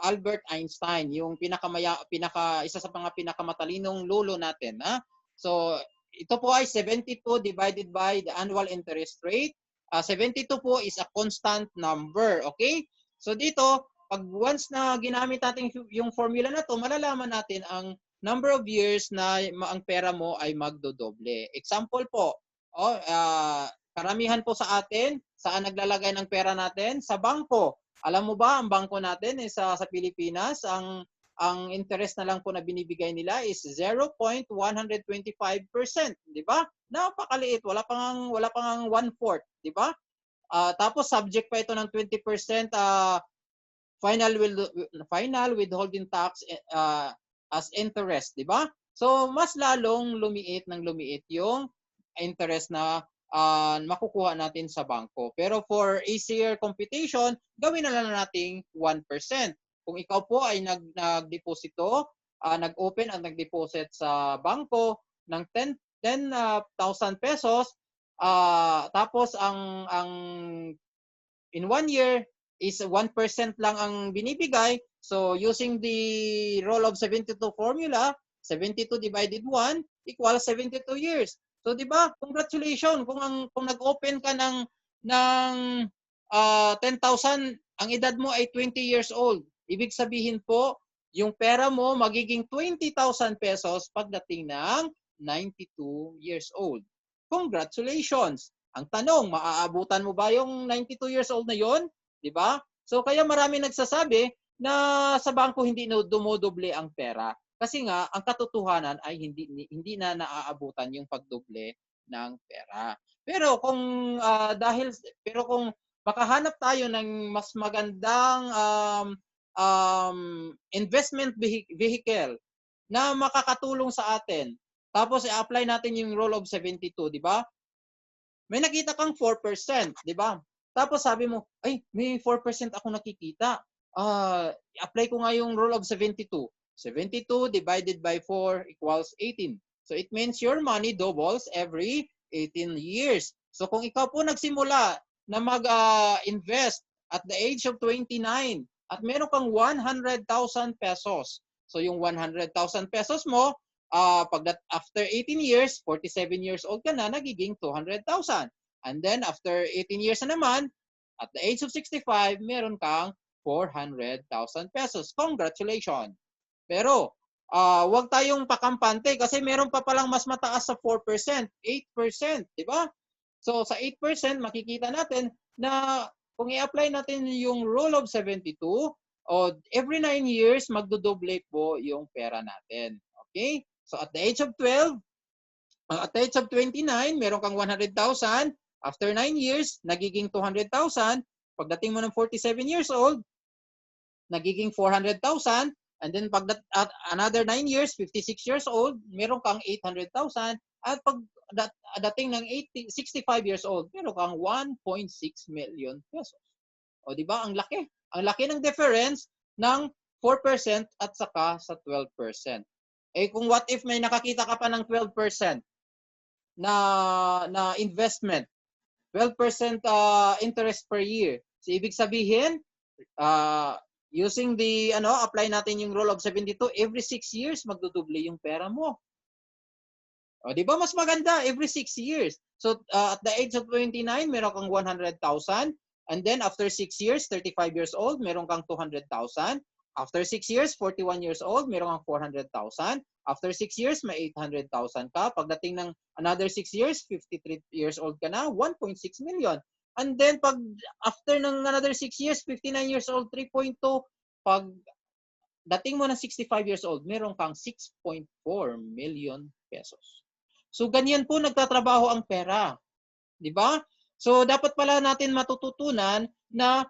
Albert Einstein, yung isa sa mga pinakamatalinong lolo natin, ha? So, ito po ay 72 divided by the annual interest rate. 72 po is a constant number, okay? So dito, pag once na ginamit natin yung formula na to, malalaman natin ang number of years na ang pera mo ay magdodoble. Example po, karamihan po sa atin, saan naglalagay ng pera natin? Sa bangko. Alam mo ba, ang bangko natin sa Pilipinas, ang interest na lang po na binibigay nila is 0.125%, di ba? Napakaliit, wala pang 1/4, di ba? Tapos subject pa ito ng 20% final withholding tax as interest, di ba? So mas lalong lumiit yung interest na makukuha natin sa bangko. Pero for easier computation, gawin na lang nating 1%. Kung ikaw po ay nagdeposito, nag-open at nag-deposit sa bangko ng 10,000 pesos, tapos ang in 1 year is 1% lang ang binibigay. So using the rule of 72 formula, 72 divided 1 equals 72 years. So 'di ba? Congratulations kung nag-open ka ng 10,000, ang edad mo ay 20 years old. Ibig sabihin po, yung pera mo magiging 20,000 pesos pagdating ng 92 years old. Congratulations! Ang tanong, maaabutan mo ba yung 92 years old na yon? 'Di ba? So kaya marami nagsasabi na sa bangko hindi na dumodoble ang pera. Kasi nga ang katotohanan ay hindi na naaabutan yung pagdoble ng pera. Pero kung makahanap tayo ng mas magandang investment vehicle na makakatulong sa atin. Tapos i-apply natin yung rule of 72, di ba? May nakita kang 4%, di ba? Tapos sabi mo, ay, may 4% ako nakikita. I-apply ko nga yung rule of 72. 72 divided by 4 equals 18. So it means your money doubles every 18 years. So kung ikaw po nagsimula na mag-invest at the age of 29 at meron kang 100,000 pesos. So yung 100,000 pesos mo, after 18 years, 47 years old ka na, nagiging 200,000. And then after 18 years na naman, at the age of 65, meron kang 400,000 pesos. Congratulations! Pero wag tayong pakampante kasi meron pa palang mas mataas sa 4%, 8%, di ba? So sa 8%, makikita natin na kung i-apply natin yung rule of 72, every 9 years, magdodoble po yung pera natin. Okay? So at the age of 12, at the age of 29, meron kang 100,000. After 9 years, nagiging 200,000. Pagdating mo ng 47 years old, nagiging 400,000. And then another 9 years, 56 years old, meron kang 800,000. At dating ng 65 years old, meron kang 1.6 million pesos. O di ba? Ang laki. Ang laki ng difference ng 4% at saka sa 12%. Eh kung what if may nakakita ka pa ng 12% na investment, 12% interest per year. So ibig sabihin, using apply natin yung rule of 72, every 6 years magduduble yung pera mo. O, di ba mas maganda every 6 years? So at the age of 29, meron kang 100,000. And then after 6 years, 35 years old, meron kang 200,000. After 6 years, 41 years old, meron kang 400,000. After 6 years, may 800,000 ka. Pagdating ng another 6 years, 53 years old ka na, 1.6 million. And then pag after ng another 6 years, 59 years old, 3.2. Pag dating mo ng 65 years old, meron kang 6.4 million pesos. So ganyan po nagtatrabaho ang pera. 'Di ba? So dapat pala natin matututunan na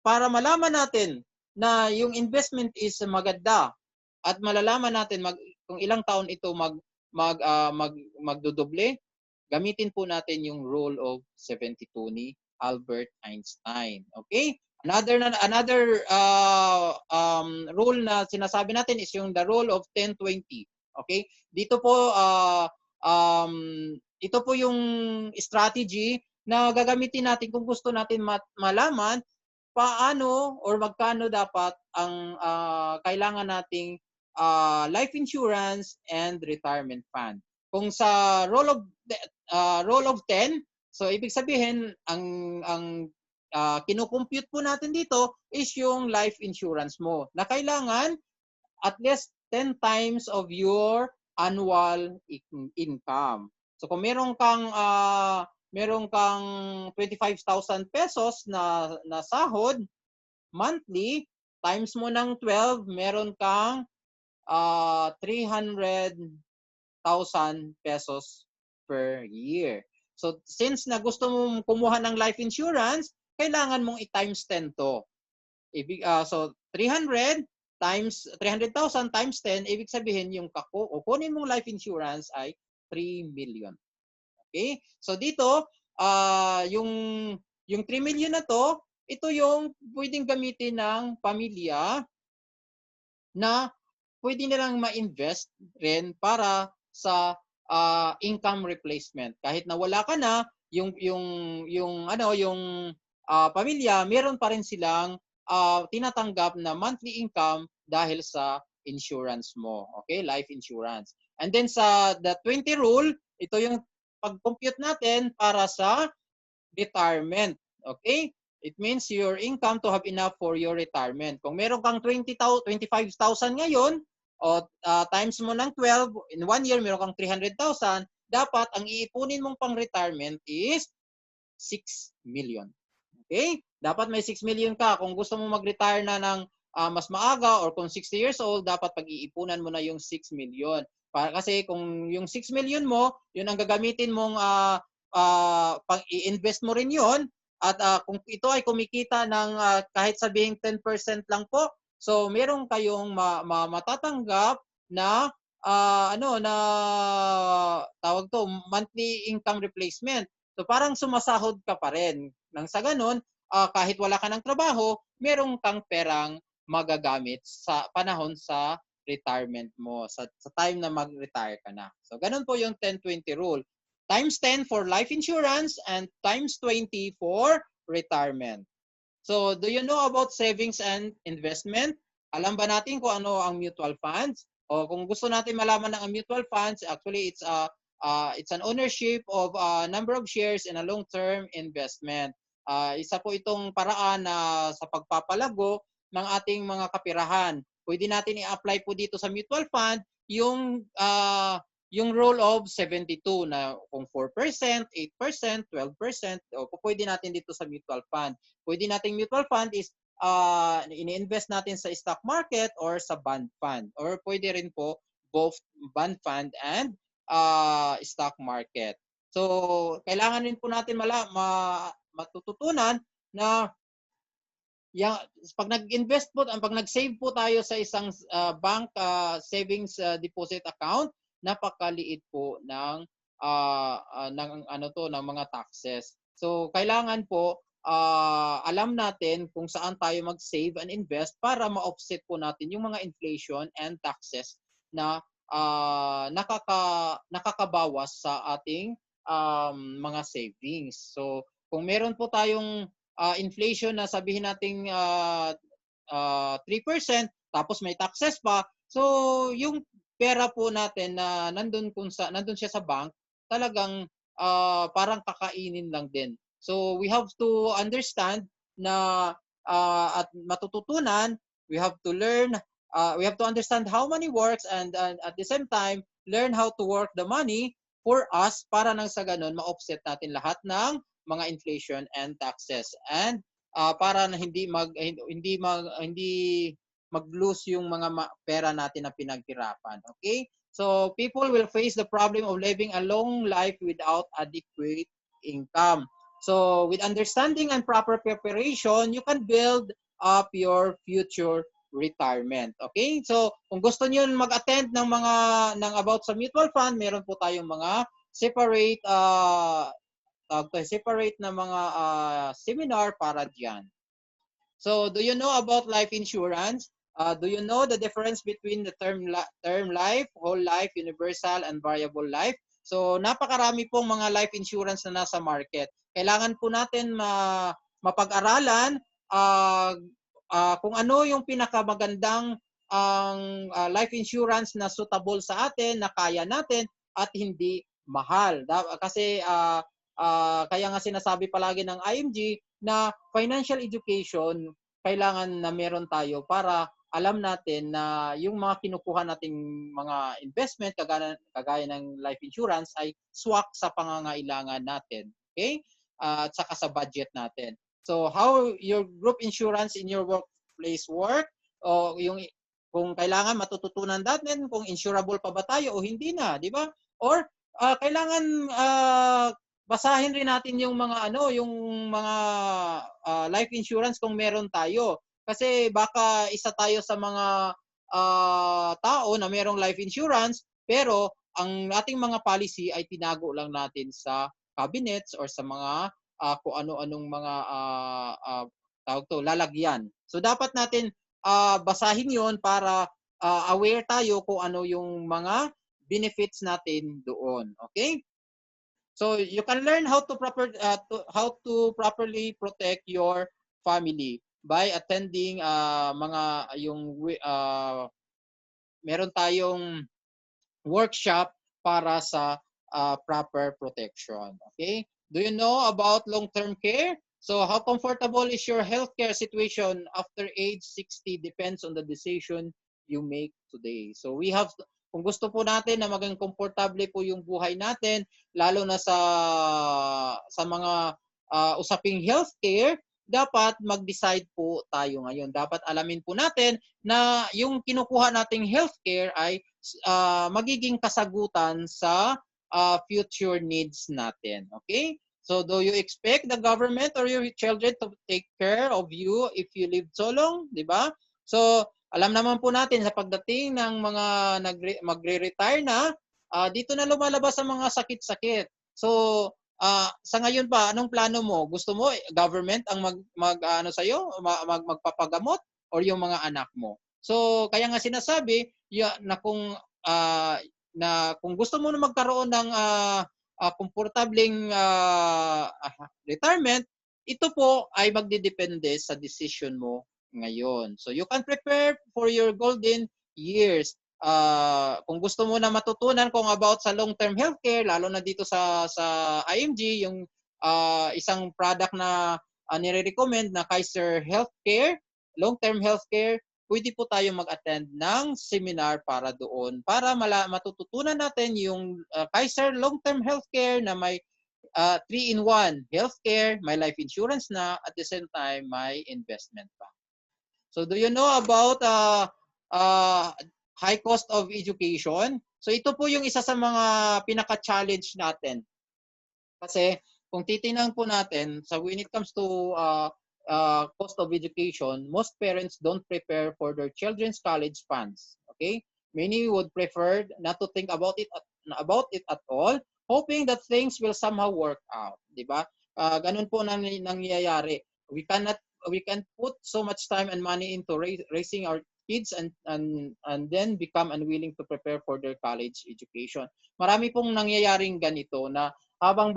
para malaman natin na yung investment is maganda at malalaman natin kung ilang taon ito magdodoble, gamitin po natin yung rule of 72 ni Albert Einstein. Okay? Another rule na sinasabi natin is yung the rule of 10-20. Okay? Dito po ito po yung strategy na gagamitin natin kung gusto natin malaman paano or magkano dapat ang kailangan nating life insurance and retirement fund. Kung sa rule of 10, so ibig sabihin ang kino-compute po natin dito is yung life insurance mo na kailangan at least 10 times of your annual income. So kung meron kang 25,000 pesos na sahod monthly, times mo ng 12, meron kang 300,000 pesos per year. So since na gusto mong kumuha ng life insurance, kailangan mong i-times 10 to. So 300,000 times 10, ibig sabihin yung kukunin mong life insurance ay 3 million. Okay? So dito, yung 3 million na to, ito yung pwedeng gamitin ng pamilya na pwede nilang ma-invest rin para sa income replacement. Kahit na wala ka na, yung pamilya, meron pa rin silang tinatanggap na monthly income dahil sa insurance mo. Okay? Life insurance. And then sa the 20 rule, ito yung pag-compute natin para sa retirement. Okay? It means your income to have enough for your retirement. Kung meron kang 25,000 ngayon, o times mo ng 12, in 1 year meron kang 300,000, dapat ang iipunin mong pang retirement is 6 million. Okay? Dapat may 6 million ka. Kung gusto mo mag-retire na ng mas maaga or kung 60 years old, dapat pag-iipunan mo na yung 6 million. Kasi kung yung 6 million mo, yun ang gagamitin mong pag-i-invest mo rin yun. At kung ito ay kumikita ng kahit sabihing 10% lang po, so meron kayong matatanggap na na tawag to monthly income replacement. So parang sumasahod ka pa rin. Nang sa ganun, kahit wala ka ng trabaho, meron kang perang magagamit sa panahon sa retirement mo, sa time na mag-retire ka na. So ganun po yung 10-20 rule. Times 10 for life insurance and times 20 for retirement. So do you know about savings and investment? Alam ba natin kung ano ang mutual funds? O kung gusto natin malaman ng mutual funds, actually it's an ownership of a number of shares in a long-term investment. Isa po itong paraan na sa pagpapalago ng ating mga kapirahan. Pwede natin i-apply po dito sa mutual fund yung rule of 72 na kung 4%, 8%, 12%, o pwede natin dito sa mutual fund. Pwede nating mutual fund is ini-invest natin sa stock market or sa bond fund. Or pwede rin po both bond fund and stock market. So, kailangan rin po natin matututunan na pag nag-invest po, pag nag-save po tayo sa isang bank savings deposit account, napakaliit po ng ng mga taxes. So kailangan po alam natin kung saan tayo mag-save and invest para ma-offset po natin yung mga inflation and taxes na nakakabawas sa ating mga savings. So kung meron po tayong inflation na sabihin nating 3%, tapos may taxes pa, so yung pera po natin na nandun siya sa bank, talagang parang kakainin lang din. So we have to understand na at matututunan, we have to learn, we have to understand how money works, and at the same time learn how to work the money for us para nang sa ganun ma-offset natin lahat ng mga inflation and taxes, and para na hindi mag-lose yung mga pera natin na pinaghirapan. Okay? So, people will face the problem of living a long life without adequate income. So, with understanding and proper preparation, you can build up your future retirement. Okay? So, kung gusto niyo mag-attend ng about sa mutual fund, meron po tayong mga separate na mga seminar para diyan. So, do you know about life insurance? Do you know the difference between the term life, whole life, universal, and variable life? So, napakarami pong mga life insurance na nasa market. Kailangan po natin mapag-aralan kung ano yung pinakamagandang life insurance na suitable sa atin, na kaya natin, at hindi mahal. Kasi kaya nga sinasabi palagi ng IMG na financial education kailangan na meron tayo para alam natin na yung mga kinukuha nating mga investment kagaya ng life insurance ay swak sa pangangailangan natin. Okay? At saka sa budget natin. So how your group insurance in your workplace work, o yung kung kailangan matututunan natin kung insurable pa ba tayo o hindi na, di ba? Or kailangan basahin rin natin yung mga life insurance kung meron tayo. Kasi baka isa tayo sa mga tao na merong life insurance, pero ang ating mga policy ay tinago lang natin sa cabinets or sa mga kung ano-anong mga lalagyan. So dapat natin basahin 'yon para aware tayo kung ano yung mga benefits natin doon. Okay? So you can learn how to properly protect your family by attending meron tayong workshop para sa proper protection. Okay? Do you know about long-term care? So how comfortable is your healthcare situation after age 60 depends on the decision you make today. So we have, kung gusto po natin na maging komportable po yung buhay natin, lalo na sa mga usaping healthcare, dapat mag-decide po tayo ngayon. Dapat alamin po natin na yung kinukuha nating healthcare ay magiging kasagutan sa future needs natin. Okay? So do you expect the government or your children to take care of you if you live so long? Di ba? So alam naman po natin sa pagdating ng mga magre-retire na, dito na lumalabas ang mga sakit-sakit. So sa ngayon pa, anong plano mo? Gusto mo government ang ano sa iyo, magpapagamot or yung mga anak mo? So kaya nga sinasabi na kung gusto mo na magkaroon ng komportableng retirement, ito po ay magdidepende sa decision mo ngayon. So you can prepare for your golden years. Kung gusto mo na matutunan kung about sa long-term healthcare, lalo na dito sa IMG, yung isang product na nire-recommend na Kaiser Healthcare, long-term healthcare, pwede po tayo mag-attend ng seminar para doon para matututunan natin yung Kaiser long-term healthcare na may 3-in-1 healthcare, may life insurance na, at the same time may investment pa. So do you know about high cost of education? So ito po yung isa sa mga pinaka-challenge natin. Kasi kung titingnan po natin, so when it comes to cost of education, most parents don't prepare for their children's college funds. Okay? Many would prefer not to think about it at all, hoping that things will somehow work out. Diba? Ganun po nangyayari. We can put so much time and money into raising our kids and then become unwilling to prepare for their college education. Marami pong nangyayaring ganito na habang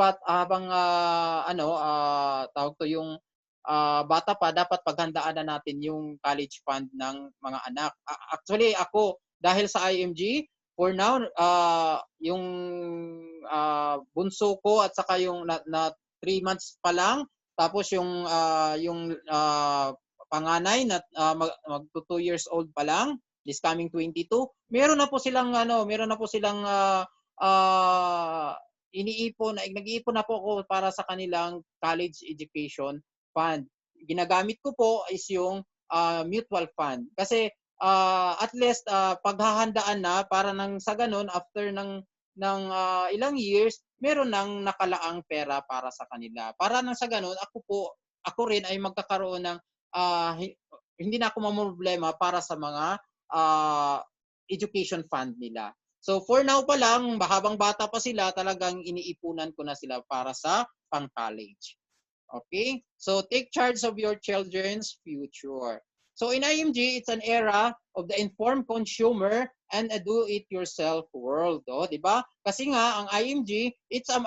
tawag to yung bata pa, dapat paghandaan na natin yung college fund ng mga anak. Actually, ako, dahil sa IMG, for now, yung bunso ko at saka yung na 3 months pa lang, tapos yung panganay na magto 2 years old pa lang, this coming 22, meron na po silang nag-iipon na po ako para sa kanilang college education fund. Ginagamit ko po is yung mutual fund. Kasi at least paghahandaan na para nang sa ganun after ng ilang years, meron nang nakalaang pera para sa kanila. Para nang sa ganun, ako rin ay magkakaroon ng hindi na ako mamroblema para sa mga education fund nila. So for now pa lang, habang bata pa sila, talagang iniipunan ko na sila para sa pang-college. Okay? So take charge of your children's future. So in IMG, it's an era of the informed consumer and a do-it-yourself world. Di ba? Kasi nga, ang IMG, it's a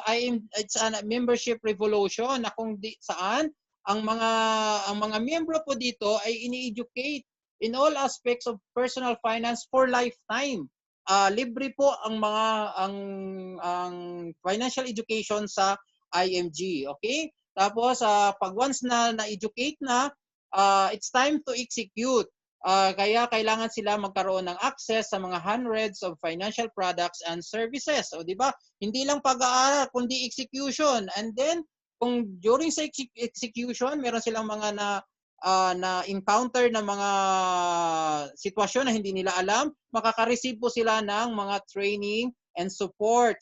membership revolution na kung saan ang mga miyembro po dito ay ini-educate in all aspects of personal finance for lifetime. Libre po ang financial education sa IMG, okay? Tapos pag once na na-educate na, it's time to execute. Kaya kailangan sila magkaroon ng access sa mga hundreds of financial products and services. O di ba? Hindi lang pag-aaral kundi execution. And then kung during sa execution, meron silang mga na-encounter na mga sitwasyon na hindi nila alam, makaka-receive po sila ng mga training and support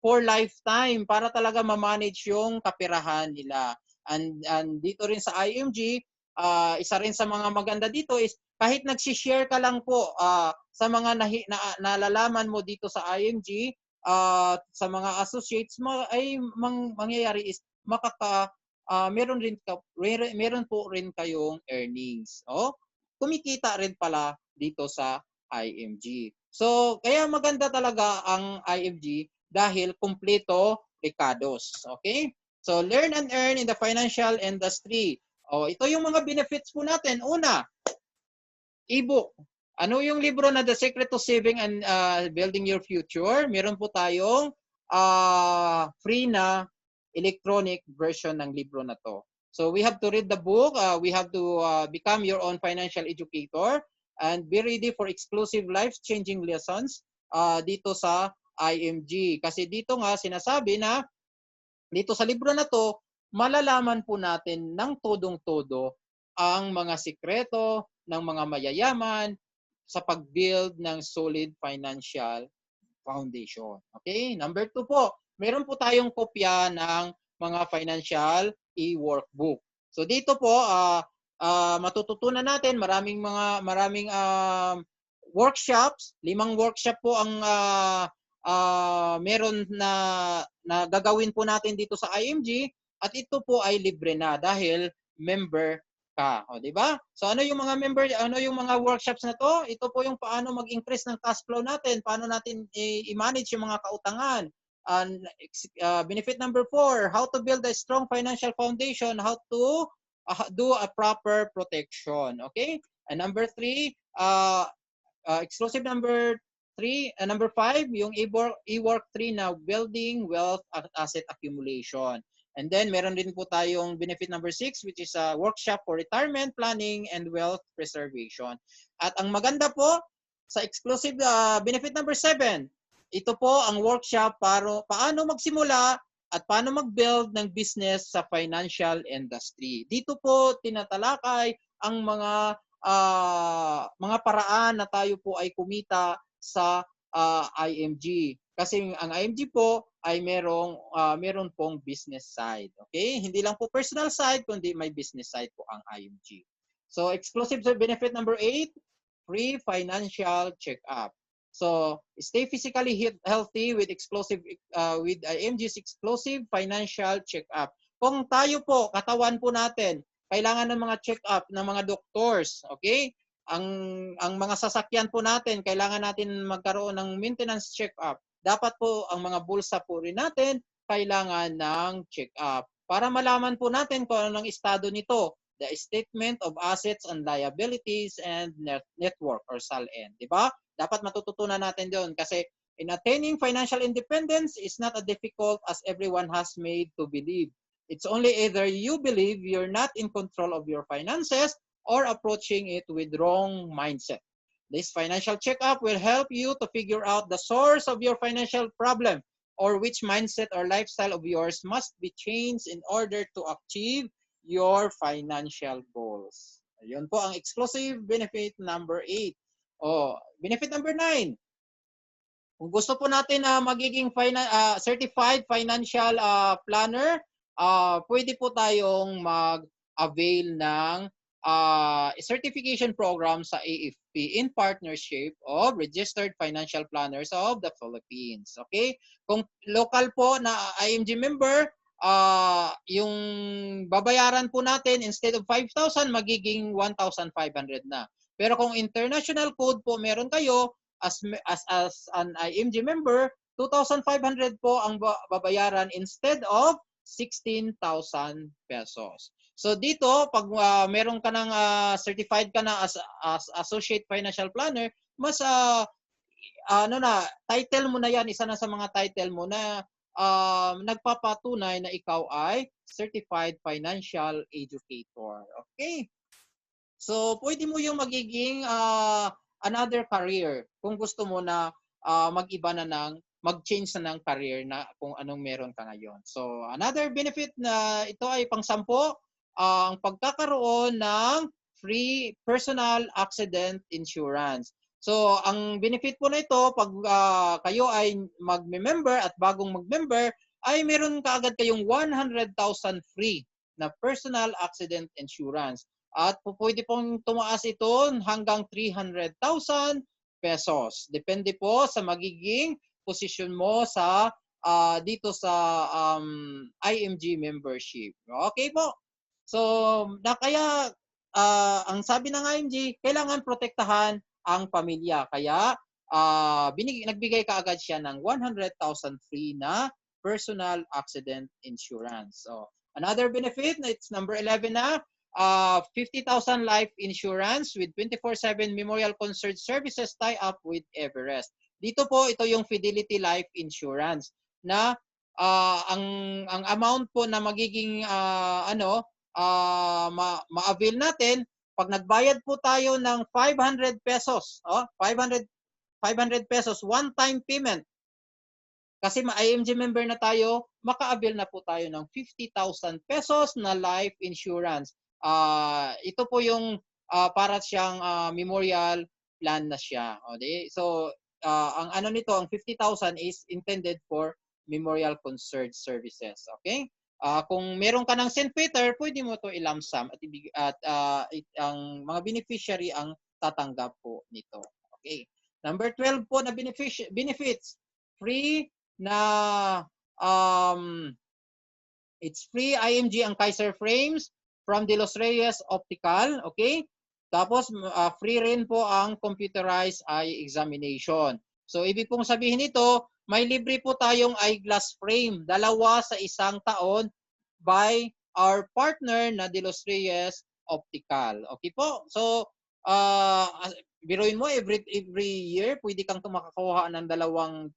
for lifetime para talaga ma-manage yung kapirahan nila. And dito rin sa IMG, isa rin sa mga maganda dito is kahit nagsishare ka lang po sa mga nalalaman mo dito sa IMG, sa mga associates mo, ay mangyayari is meron po rin kayong earnings. Kumikita rin pala dito sa IMG. So, kaya maganda talaga ang IMG dahil kumpleto Ricardos. Okay? So, learn and earn in the financial industry. Ito yung mga benefits po natin. Una, ebook. Ano yung libro na The Secret to Saving and Building Your Future? Meron po tayong free na electronic version ng libro na to. So we have to read the book. We have to become your own financial educator and be ready for exclusive life-changing lessons dito sa IMG. Kasi dito nga sinasabi na dito sa libro na to, malalaman po natin ng todong-todo ang mga sikreto ng mga mayayaman sa pag-build ng solid financial foundation. Okay? Number 2 po, meron po tayong kopya ng mga financial e-workbook. So dito po, matututunan natin maraming workshops, 5 workshop po ang meron na gagawin po natin dito sa IMG at ito po ay libre na dahil member ka, o di ba? So ano yung mga workshops na to? Ito po yung paano mag-increase ng cash flow natin, paano natin i-manage yung mga kautangan. And benefit number 4, how to build a strong financial foundation, how to do a proper protection, okay? And number 3, exclusive number 5, yung e-work 3 na building wealth asset accumulation. And then meron din po tayong benefit number 6, which is a workshop for retirement planning and wealth preservation. At ang maganda po sa exclusive benefit number 7, ito po ang workshop para paano magsimula at paano mag-build ng business sa financial industry. Dito po tinatalakay ang mga paraan na tayo po ay kumita sa IMG. Kasi ang IMG po ay meron pong business side. Okay? Hindi lang po personal side, kundi may business side po ang IMG. So, exclusive benefit number 8, free financial check-up. So, stay physically healthy with IMG's exclusive financial check-up. Kung tayo po, katawan po natin, kailangan ng mga check-up ng mga doctors, okay? Ang mga sasakyan po natin, kailangan natin magkaroon ng maintenance check-up. Dapat po ang mga bulsa po rin natin, kailangan ng check-up. Para malaman po natin kung anong estado nito, the Statement of Assets and Liabilities and Network or SALN, di ba? Dapat matututunan natin doon kasi in attaining financial independence is not as difficult as everyone has made to believe. It's only either you believe you're not in control of your finances or approaching it with wrong mindset. This financial checkup will help you to figure out the source of your financial problem or which mindset or lifestyle of yours must be changed in order to achieve your financial goals. Ayun po ang exclusive benefit number 8. Benefit number 9. Kung gusto po natin magiging certified financial planner, pwede po tayong mag-avail ng certification program sa AFP in partnership of Registered Financial Planners of the Philippines. Okay? Kung local po na IMG member, yung babayaran po natin instead of 5,000 magiging 1,500 na. Pero kung international code po meron kayo as an IMG member, 2,500 po ang babayaran instead of 16,000 pesos. So dito pag meron ka ng certified ka na as associate financial planner, mas title mo na yan, isa na sa mga title mo na nagpapatunay na ikaw ay certified financial educator. Okay? So, pwede mo yung magiging another career kung gusto mo na mag-iba na mag-change na ng career na kung anong meron ka ngayon. So, another benefit na ito ay pang-10, ang pagkakaroon ng free personal accident insurance. So, ang benefit po na ito, pag kayo ay mag-member at bagong mag-member, ay meron kaagad kayong 100,000 free na personal accident insurance. At pwede pong tumaas ito hanggang 300,000 pesos. Depende po sa magiging position mo sa dito sa IMG membership. Okay po. So, kaya ang sabi ng IMG, kailangan protektahan ang pamilya. Kaya nagbigay kaagad siya ng 100,000 free na personal accident insurance. So, another benefit, it's number 11 na, 50,000 life insurance with 24/7 memorial concert services tie-up with Everest. Dito po, ito yung Fidelity Life Insurance na ang amount po na magiging ma-avail natin pag nagbayad po tayo ng 500 pesos, 500 pesos one-time payment. Kasi IMG member na tayo, maka-avail na po tayo ng 50,000 pesos na life insurance. Ito po yung para siyang memorial plan na siya. Okay? So, ang ano nito, ang 50,000 is intended for memorial concert services. Okay? Kung meron ka ng St. Peter, pwede mo to i-lump sum at ang mga beneficiary ang tatanggap po nito. Okay. Number 12 po na benefits. Free na it's free IMG ang Kaiser frames from De Los Reyes Optical, okay? Tapos free rin po ang computerized eye examination. So ibig pong sabihin nito, may libre po tayong eyeglass frame, 2 sa isang taon by our partner na De Los Reyes Optical. Okay po? So biruin mo every year pwede kang makakuha ng 2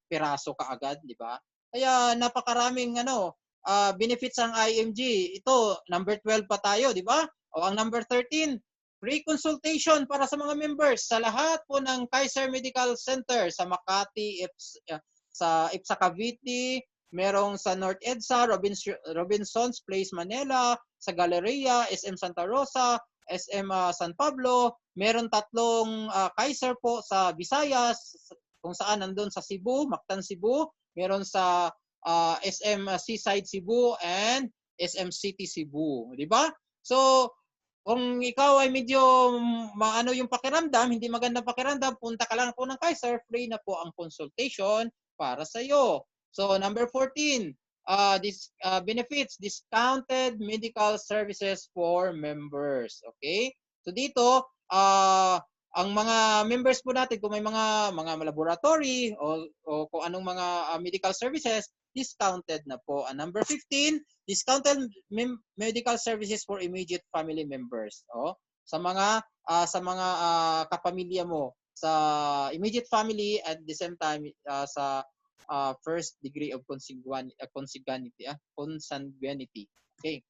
piraso kaagad, di ba? Kaya napakaraming benefits ang IMG. Ito, number 12 pa tayo, di ba? O ang number 13, free consultation para sa mga members sa lahat po ng Kaiser Medical Center sa Makati, sa IPSA Cavite, merong sa North EDSA, Robinson's Place Manila, sa Galleria, SM Santa Rosa, SM San Pablo, meron 3 Kaiser po sa Visayas, kung saan nandun sa Cebu, Mactan Cebu, meron sa SM Seaside Cebu and SM City Cebu, di ba? So, kung ikaw ay medyo maano yung pakiramdam, hindi magandang pakiramdam, punta ka lang po ng Kaiser, free na po ang consultation para sa iyo. So, number 14, benefits, discounted medical services for members. Okay? So dito, ang mga members po natin, kung may mga laboratory o kung anong mga medical services, discounted na po. Number 15, discounted medical services for immediate family members. Sa mga kapamilya mo, sa immediate family at the same time sa first degree of consanguinity. Okay.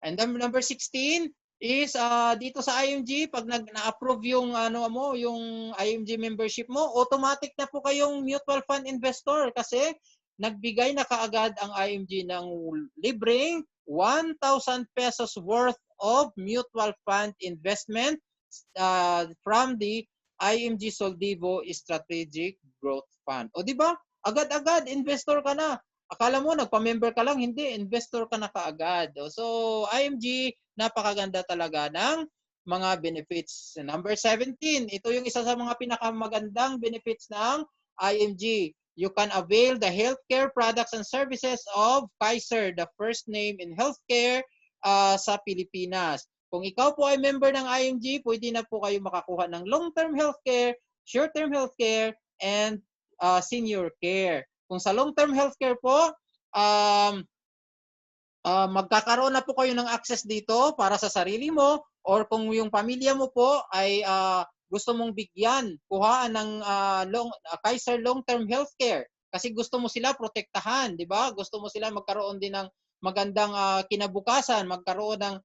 And then number 16 is dito sa IMG, pag na-approve yung yung IMG membership mo, automatic na po kayong mutual fund investor kasi nagbigay na kaagad ang IMG ng libreng 1,000 pesos worth of mutual fund investment from the IMG Soldivo Strategic Growth Fund. O di ba? Agad-agad, investor ka na. Akala mo, nagpa-member ka lang, hindi, investor ka na kaagad. So, IMG, napakaganda talaga ng mga benefits. Number 17, ito yung isa sa mga pinakamagandang benefits ng IMG. You can avail the healthcare products and services of Kaiser, the first name in healthcare sa Pilipinas. Kung ikaw po ay member ng IMG, pwede na po kayo makakuha ng long-term healthcare, short-term healthcare, and senior care. Kung sa long-term healthcare po, magkakaroon na po kayo ng access dito para sa sarili mo or kung yung pamilya mo po ay gusto mong bigyan, kuhaan ng Kaiser long-term healthcare kasi gusto mo sila protektahan, di ba? Gusto mo sila magkaroon din ng magandang kinabukasan, magkaroon ng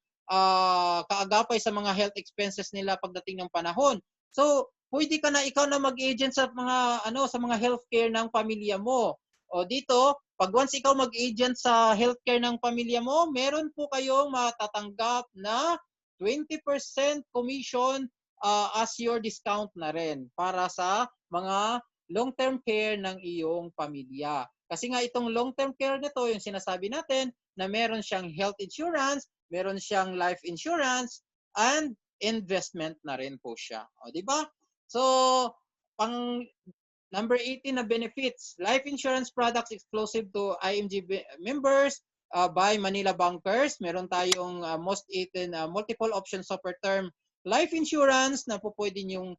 kaagapay sa mga health expenses nila pagdating ng panahon. So, pwede ka na ikaw na mag-agent sa mga healthcare ng pamilya mo. O dito, pag once ikaw mag-agent sa healthcare ng pamilya mo, meron po kayong matatanggap na 20% commission as your discount na rin para sa mga long-term care ng iyong pamilya. Kasi nga itong long-term care nito, yung sinasabi natin na meron siyang health insurance, meron siyang life insurance, and investment na rin po siya. O, di ba? So, pang number 18 na benefits, life insurance products exclusive to IMG members by Manila Bankers. Meron tayong most 18 multiple options of term life insurance na po pwede niyong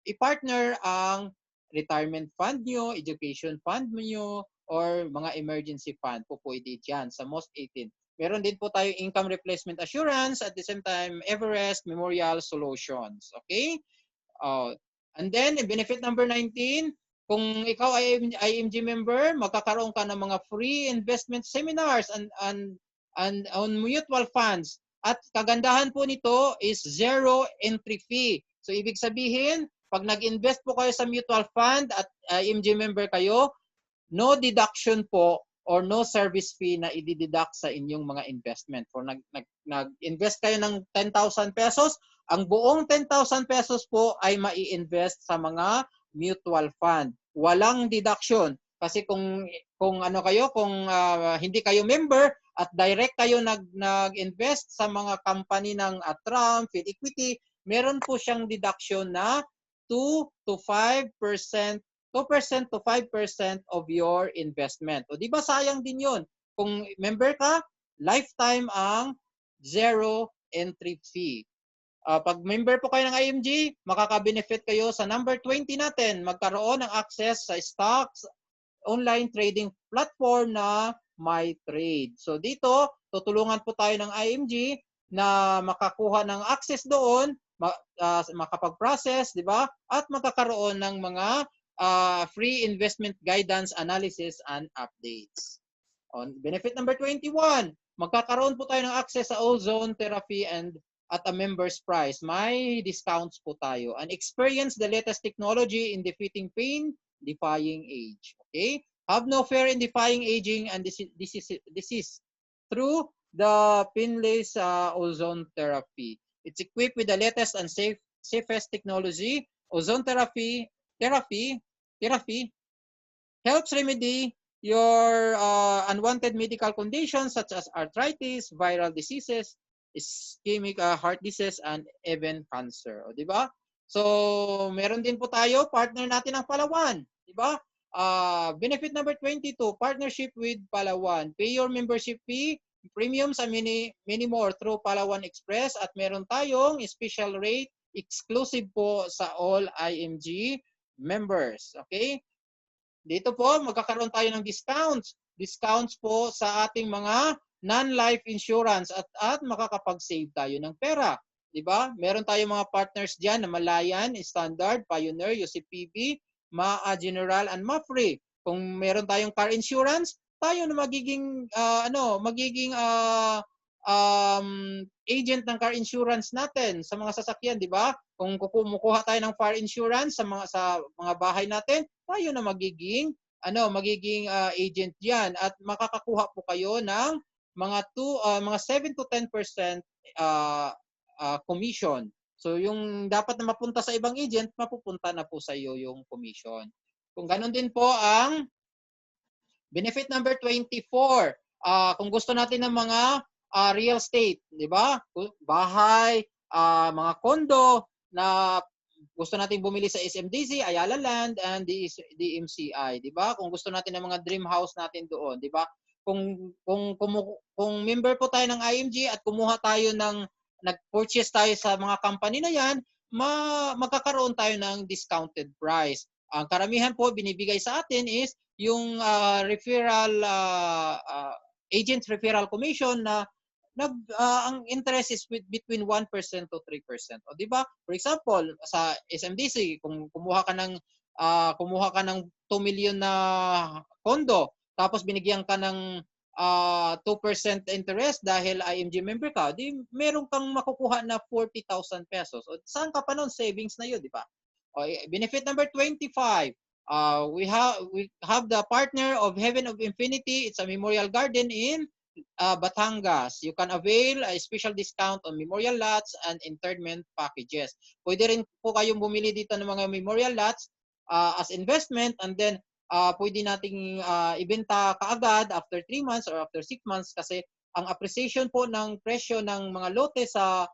i-partner ang retirement fund nyo, education fund nyo, or mga emergency fund po pwede dyan sa most 18. Meron din po tayo income replacement assurance at the same time Everest Memorial Solutions. Okay? And then, benefit number 19, kung ikaw ay IMG member, magkakaroon ka ng mga free investment seminars and and on mutual funds. At kagandahan po nito is zero entry fee. So ibig sabihin, pag nag-invest po kayo sa mutual fund at IMG member kayo, no deduction po or no service fee na i-deduct sa inyong mga investment. For nag-invest kayo ng 10,000 pesos, ang buong 10,000 pesos po ay mai-invest sa mga mutual fund. Walang deduction. Kasi kung ano kayo, kung hindi kayo member at direct kayo nag-invest sa mga company ng Trump, Equity, meron po siyang deduction na 2 to 5% 2% to 5% of your investment. O di ba sayang din 'yon? Kung member ka, lifetime ang zero entry fee. Pag member po kayo ng IMG, makaka-benefit kayo sa number 20 natin, magkaroon ng access sa stocks online trading platform na MyTrade. So dito, tutulungan po tayo ng IMG na makakuha ng access doon, makapag-process, di ba? At magkakaroon ng mga free investment guidance, analysis, and updates. On benefit number 21, magkakaroon po tayo ng access sa ozone therapy and at a member's price. May discounts po tayo. And experience the latest technology in defeating pain, defying age. Okay? Have no fear in defying aging, and this is through the Pinley's ozone therapy. It's equipped with the latest and safest technology. Ozone therapy helps remedy your unwanted medical conditions such as arthritis, viral diseases, ischemic heart disease, and even cancer. O, di ba? So, meron din po tayo, partner natin ang Palawan. Di ba? Benefit number 22, partnership with Palawan. Pay your membership fee, premiums, and many more through Palawan Express. At meron tayong special rate exclusive po sa all IMG members. Okay? Dito po, magkakaroon tayo ng discounts. Discounts po sa ating mga non-life insurance at makakapag-save tayo ng pera. Diba? Meron tayong mga partners diyan na Malayan, Standard, Pioneer, UCPB, MAA General, and MAFRE. Kung meron tayong car insurance, tayo na magiging agent ng car insurance natin sa mga sasakyan, di ba? Kung kumukuha tayo ng car insurance sa mga bahay natin, tayo na magiging agent diyan at makakakuha po kayo ng mga 7 to 10% commission. So yung dapat na mapunta sa ibang agent, mapupunta na po sa iyo yung commission. Kung ganun din po ang benefit number 24. Kung gusto natin ng mga real estate, di ba? Bahay, mga kondo na gusto natin bumili sa SMDC, Ayala Land, and DMCI, di ba? Kung gusto natin ng mga dream house natin doon, di ba? Kung member po tayo ng IMG at kumuha tayo nag-purchase tayo sa mga company na yan, magkakaroon tayo ng discounted price. Ang karamihan po binibigay sa atin is yung agent referral commission na ang interest is between 1% to 3%. O di ba? For example, sa SMDC, kung kumuha ka ng 2 million na kondo, tapos binigyan ka ng 2% interest dahil IMG member ka, di meron kang makukuha na 40,000 pesos. O saan ka pa noon? Savings na yun, di ba? O, benefit number 25. We have the partner of Heaven of Infinity. It's a memorial garden in Batangas. You can avail a special discount on memorial lots and internment packages. Pwede rin po kayong bumili dito ng mga memorial lots as investment, and then pwede nating ibenta kaagad after 3 months or after 6 months kasi ang appreciation po ng presyo ng mga lote sa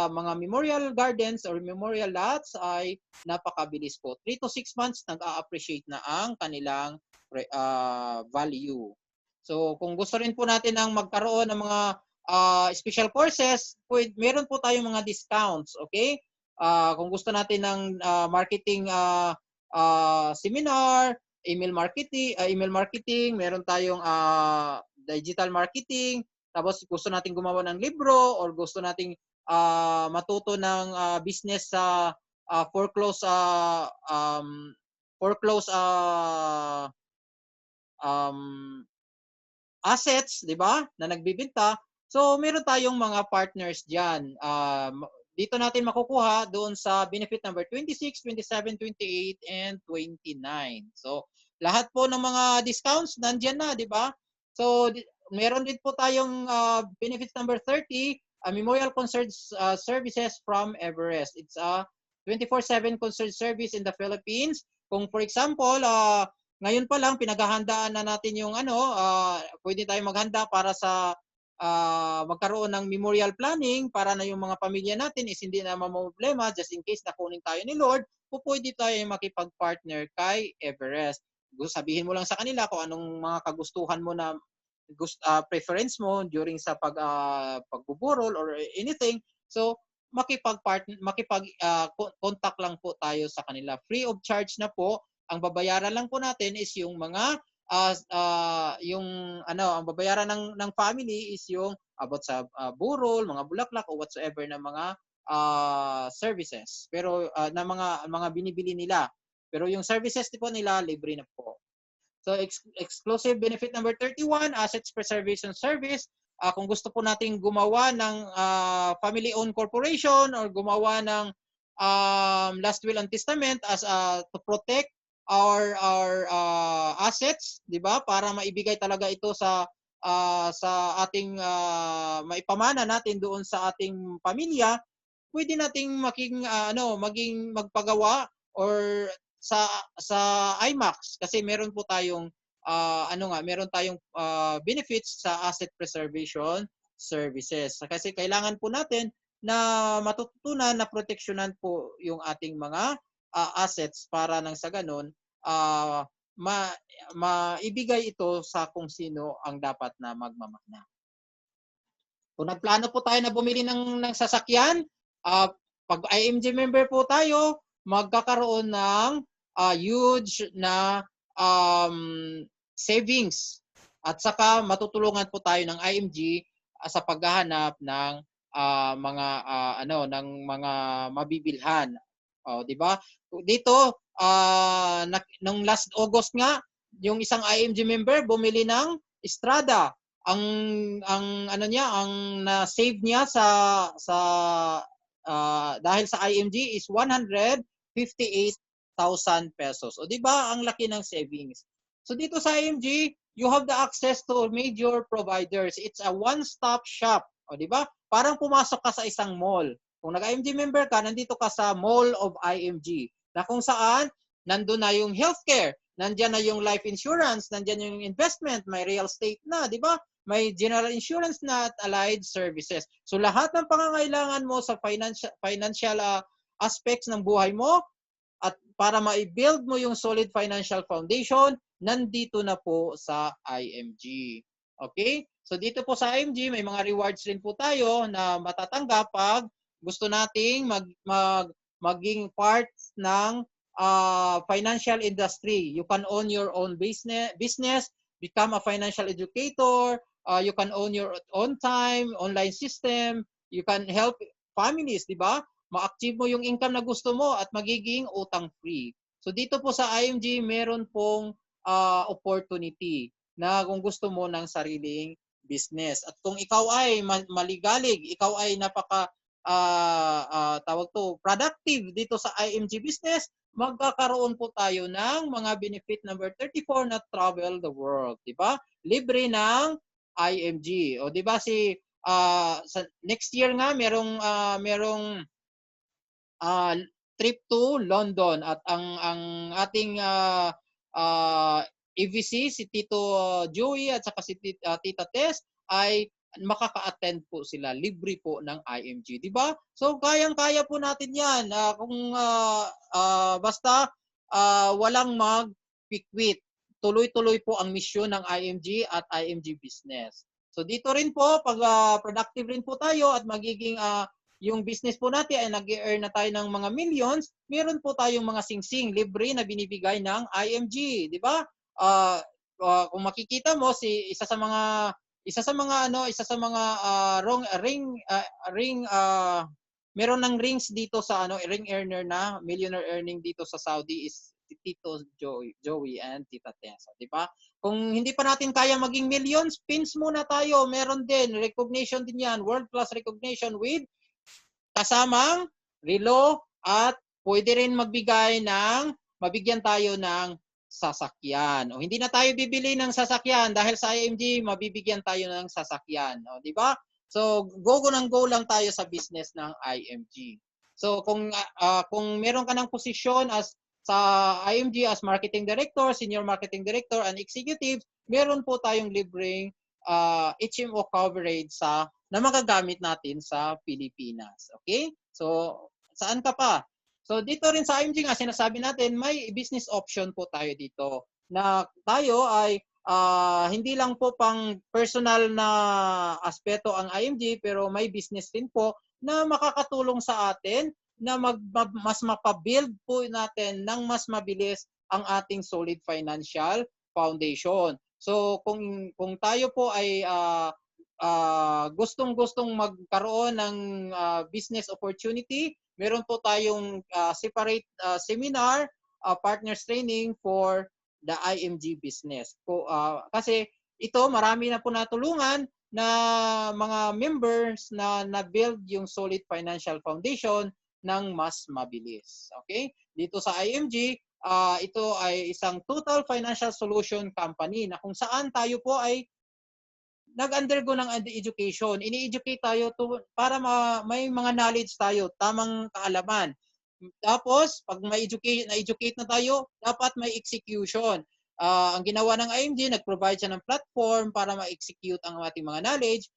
mga memorial gardens or memorial lots ay napakabilis po. 3 to 6 months nag-a-appreciate na ang kanilang value. So kung gusto rin po natin ang magkaroon ng mga special courses, meron po tayong mga discounts, okay? Kung gusto natin ng marketing seminar, email marketing, meron tayong digital marketing, tapos gusto nating gumawa ng libro or gusto nating matuto ng business sa foreclose assets, di ba, na nagbibenta. So, meron tayong mga partners diyan. Dito natin makukuha doon sa benefit number 26, 27, 28, and 29. So, lahat po ng mga discounts nandiyan na, di ba? So, meron din po tayong benefits number 30, Memorial Concert Services from Everest. It's a 24/7 concert service in the Philippines. Kung for example, ngayon pa lang pinaghahandaan na natin yung pwede tayong maghanda para sa magkaroon ng memorial planning para na yung mga pamilya natin is hindi na mamroblema just in case nakunin tayo ni Lord, pwede tayo makipag-partner kay Everest. Sabihin mo lang sa kanila kung anong mga kagustuhan mo na preference mo during sa pagbuburol or anything. So contact lang po tayo sa kanila. Free of charge na po. Ang babayaran lang po natin is yung mga ang babayaran ng family is yung about sa burol, mga bulaklak o whatsoever na mga services. Pero na mga binibili nila. Pero yung services po nila libre na po. So exclusive benefit number 31, assets preservation service. Kung gusto po nating gumawa ng family-owned corporation or gumawa ng last will and testament as to protect our assets, 'di ba? Para maibigay talaga ito sa ating maipamana natin doon sa ating pamilya, pwede nating maging magpagawa or sa IMAX kasi meron po tayong meron tayong benefits sa asset preservation services. Kasi kailangan po natin na matutunan na proteksyonan po yung ating mga assets para nang sa ganun maibigay ito sa kung sino ang dapat na magmamana. Kung nagplano po tayo na bumili ng sasakyan, pag IMG member po tayo, magkakaroon ng huge na savings at saka matutulungan po tayo ng IMG sa paghahanap ng mga mabibilhan. Di ba? Dito nung last August nga, yung isang IMG member bumili ng Strada. Ang na-save niya dahil sa IMG is 158,000 pesos. O di ba ang laki ng savings. So dito sa IMG, you have the access to major providers. It's a one-stop shop. O di ba? Parang pumasok ka sa isang mall. Kung nag-IMG member ka, nandito ka sa Mall of IMG. Na kung saan, nandun na yung healthcare, nandiyan na yung life insurance, nandiyan yung investment, may real estate na, di ba? May general insurance na at allied services. So lahat ng pangangailangan mo sa financial aspects ng buhay mo at para ma-build mo yung solid financial foundation, nandito na po sa IMG. Okay? So dito po sa IMG, may mga rewards rin po tayo na matatanggap pag gusto nating maging part ng financial industry. You can own your own business, become a financial educator, you can own your own time, online system, you can help families, di ba? Ma-achieve mo yung income na gusto mo at magiging utang-free. So dito po sa IMG, meron pong opportunity na kung gusto mo ng sariling business. At kung ikaw ay maligalig, ikaw ay productive dito sa IMG business, magkakaroon po tayo ng mga benefit number 34 na travel the world, di ba? Libre ng IMG. O di ba sa next year nga merong trip to London at ang ating EVC si Tito Joey at saka si Tita Tess ay makaka-attend po sila, libre po ng IMG, di ba? So kayang-kaya po natin 'yan kung basta walang mag-quit. Tuloy-tuloy po ang misyon ng IMG at IMG Business. So dito rin po pag productive rin po tayo at magiging yung business po natin ay nag-earn na tayo ng mga millions, meron po tayong mga singsing libre na binibigay ng IMG, di ba? Kung makikita mo isa sa mga meron ng rings dito sa ring earner na millionaire earning dito sa Saudi is Tito Joey and Tita Tessa, di ba? Kung hindi pa natin kaya maging millions, pins muna tayo. Meron din, recognition din yan, world-class recognition with kasamang relo at pwede rin mabigyan tayo ng sasakyan. O hindi na tayo bibili ng sasakyan dahil sa IMG mabibigyan tayo ng sasakyan, o di ba? So go lang tayo sa business ng IMG. So kung meron ka ng posisyon as sa IMG as marketing director, senior marketing director and executive, meron po tayong libreng HMO coverage na magagamit natin sa Pilipinas. Okay? So saan ka pa? So dito rin sa IMG nga sinasabi natin may business option po tayo dito na tayo ay hindi lang po pang personal na aspeto ang IMG pero may business din po na makakatulong sa atin na mas mapabuild po natin ng mas mabilis ang ating solid financial foundation. So kung tayo po ay gustong magkaroon ng business opportunity, meron po tayong separate seminar, partners training for the IMG business. Kasi ito marami na po natulungan na mga members na na-build yung solid financial foundation ng mas mabilis. Okay? Dito sa IMG, ito ay isang total financial solution company na kung saan tayo po ay nag-undergo ng education. Ini-educate tayo para may mga knowledge tayo, tamang kaalaman. Tapos, pag na-educate na tayo, dapat may execution. Ang ginawa ng IMG, nag-provide siya ng platform para ma-execute ang ating mga knowledge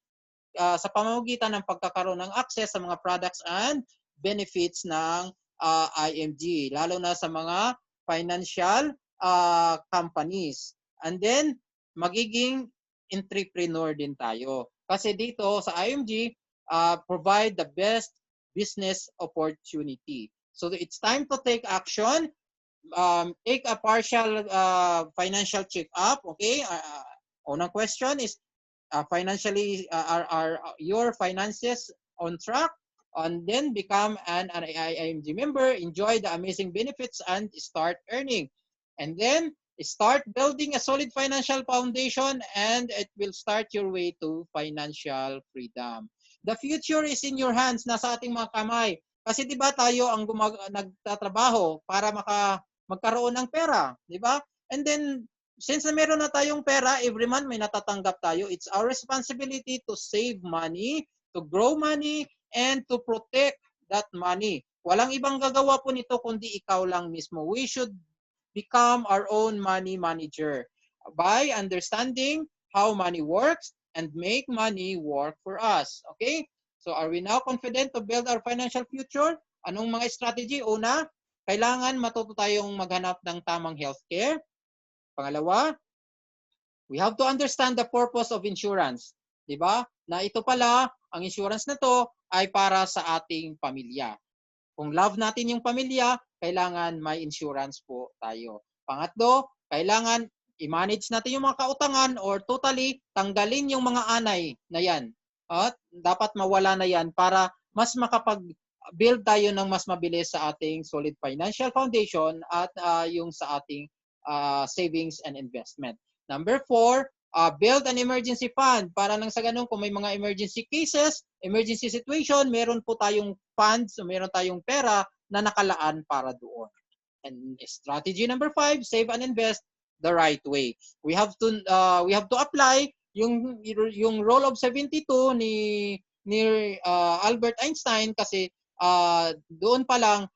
sa pamamagitan ng pagkakaroon ng access sa mga products and benefits ng IMG, lalo na sa mga financial companies. And then, magiging entrepreneur din tayo. Kasi dito sa IMG, provide the best business opportunity. So it's time to take action. Take a partial financial check-up. Okay? Unang question is, financially, are your finances on track? And then become an IMG member, enjoy the amazing benefits, and start earning. And then start building a solid financial foundation, and it will start your way to financial freedom. The future is in your hands, nasa ating mga kamay. Kasi 'di ba tayo ang nagtatrabaho para magkaroon ng pera, 'di ba? And then since meron na tayong pera, every month may natatanggap tayo, it's our responsibility to save money, to grow money, and to protect that money. Walang ibang gagawa po nito kundi ikaw lang mismo. We should become our own money manager by understanding how money works and make money work for us. Okay? So are we now confident to build our financial future? Anong mga strategy? Una, kailangan matuto tayong maghanap ng tamang healthcare. Pangalawa, we have to understand the purpose of insurance. 'Di ba? Na ito pala, ang insurance na to ay para sa ating pamilya. Kung love natin yung pamilya, kailangan may insurance po tayo. Pangatlo, kailangan i-manage natin yung mga kautangan or totally tanggalin yung mga anay na yan. At dapat mawala na yan para mas makapag-build tayo ng mas mabilis sa ating solid financial foundation at yung sa ating savings and investment. Number 4, build an emergency fund para nang sa ganun kung may mga emergency cases, emergency situation, meron po tayong funds, so meron tayong pera na nakalaan para doon. And strategy number 5, save and invest the right way. We have to apply yung rule of 72 ni Albert Einstein kasi doon pa lang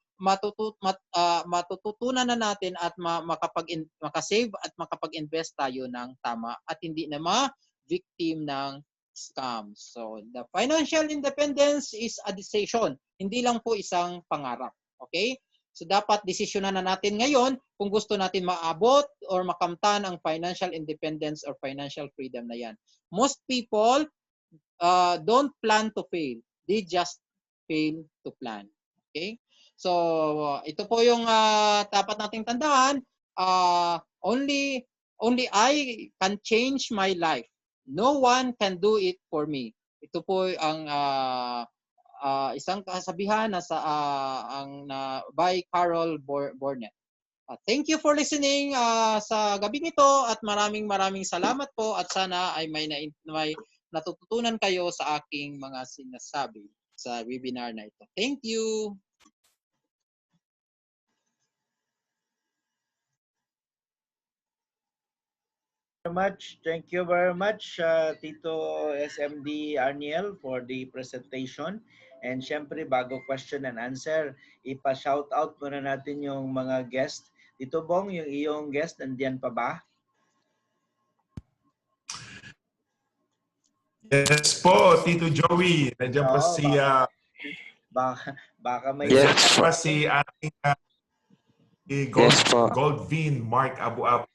matututunan na natin at makasave at makapag-invest tayo ng tama at hindi na ma-victim ng scam. So, the financial independence is a decision, hindi lang po isang pangarap. Okay? So, dapat desisyonan na natin ngayon kung gusto natin maabot or makamtan ang financial independence or financial freedom na yan. Most people don't plan to fail. They just fail to plan. Okay? So, ito po yung dapat nating tandaan. Only I can change my life. No one can do it for me. Ito po ang isang kasabihan na by Carol Burnett. Thank you for listening sa gabing ito at maraming salamat po at sana ay may natututunan kayo sa aking mga sinasabi sa webinar na ito. Thank you. Thank you very much, Tito SMD Arniel, for the presentation. And syempre, bago question and answer, ipa-shout out muna natin yung mga guest. Tito Bong, yung iyong guest, nandiyan pa ba? Yes po, Tito Joey. Nandiyan pa si baka may nandiyan pa si ating Goldvin Mark Abu-Abu.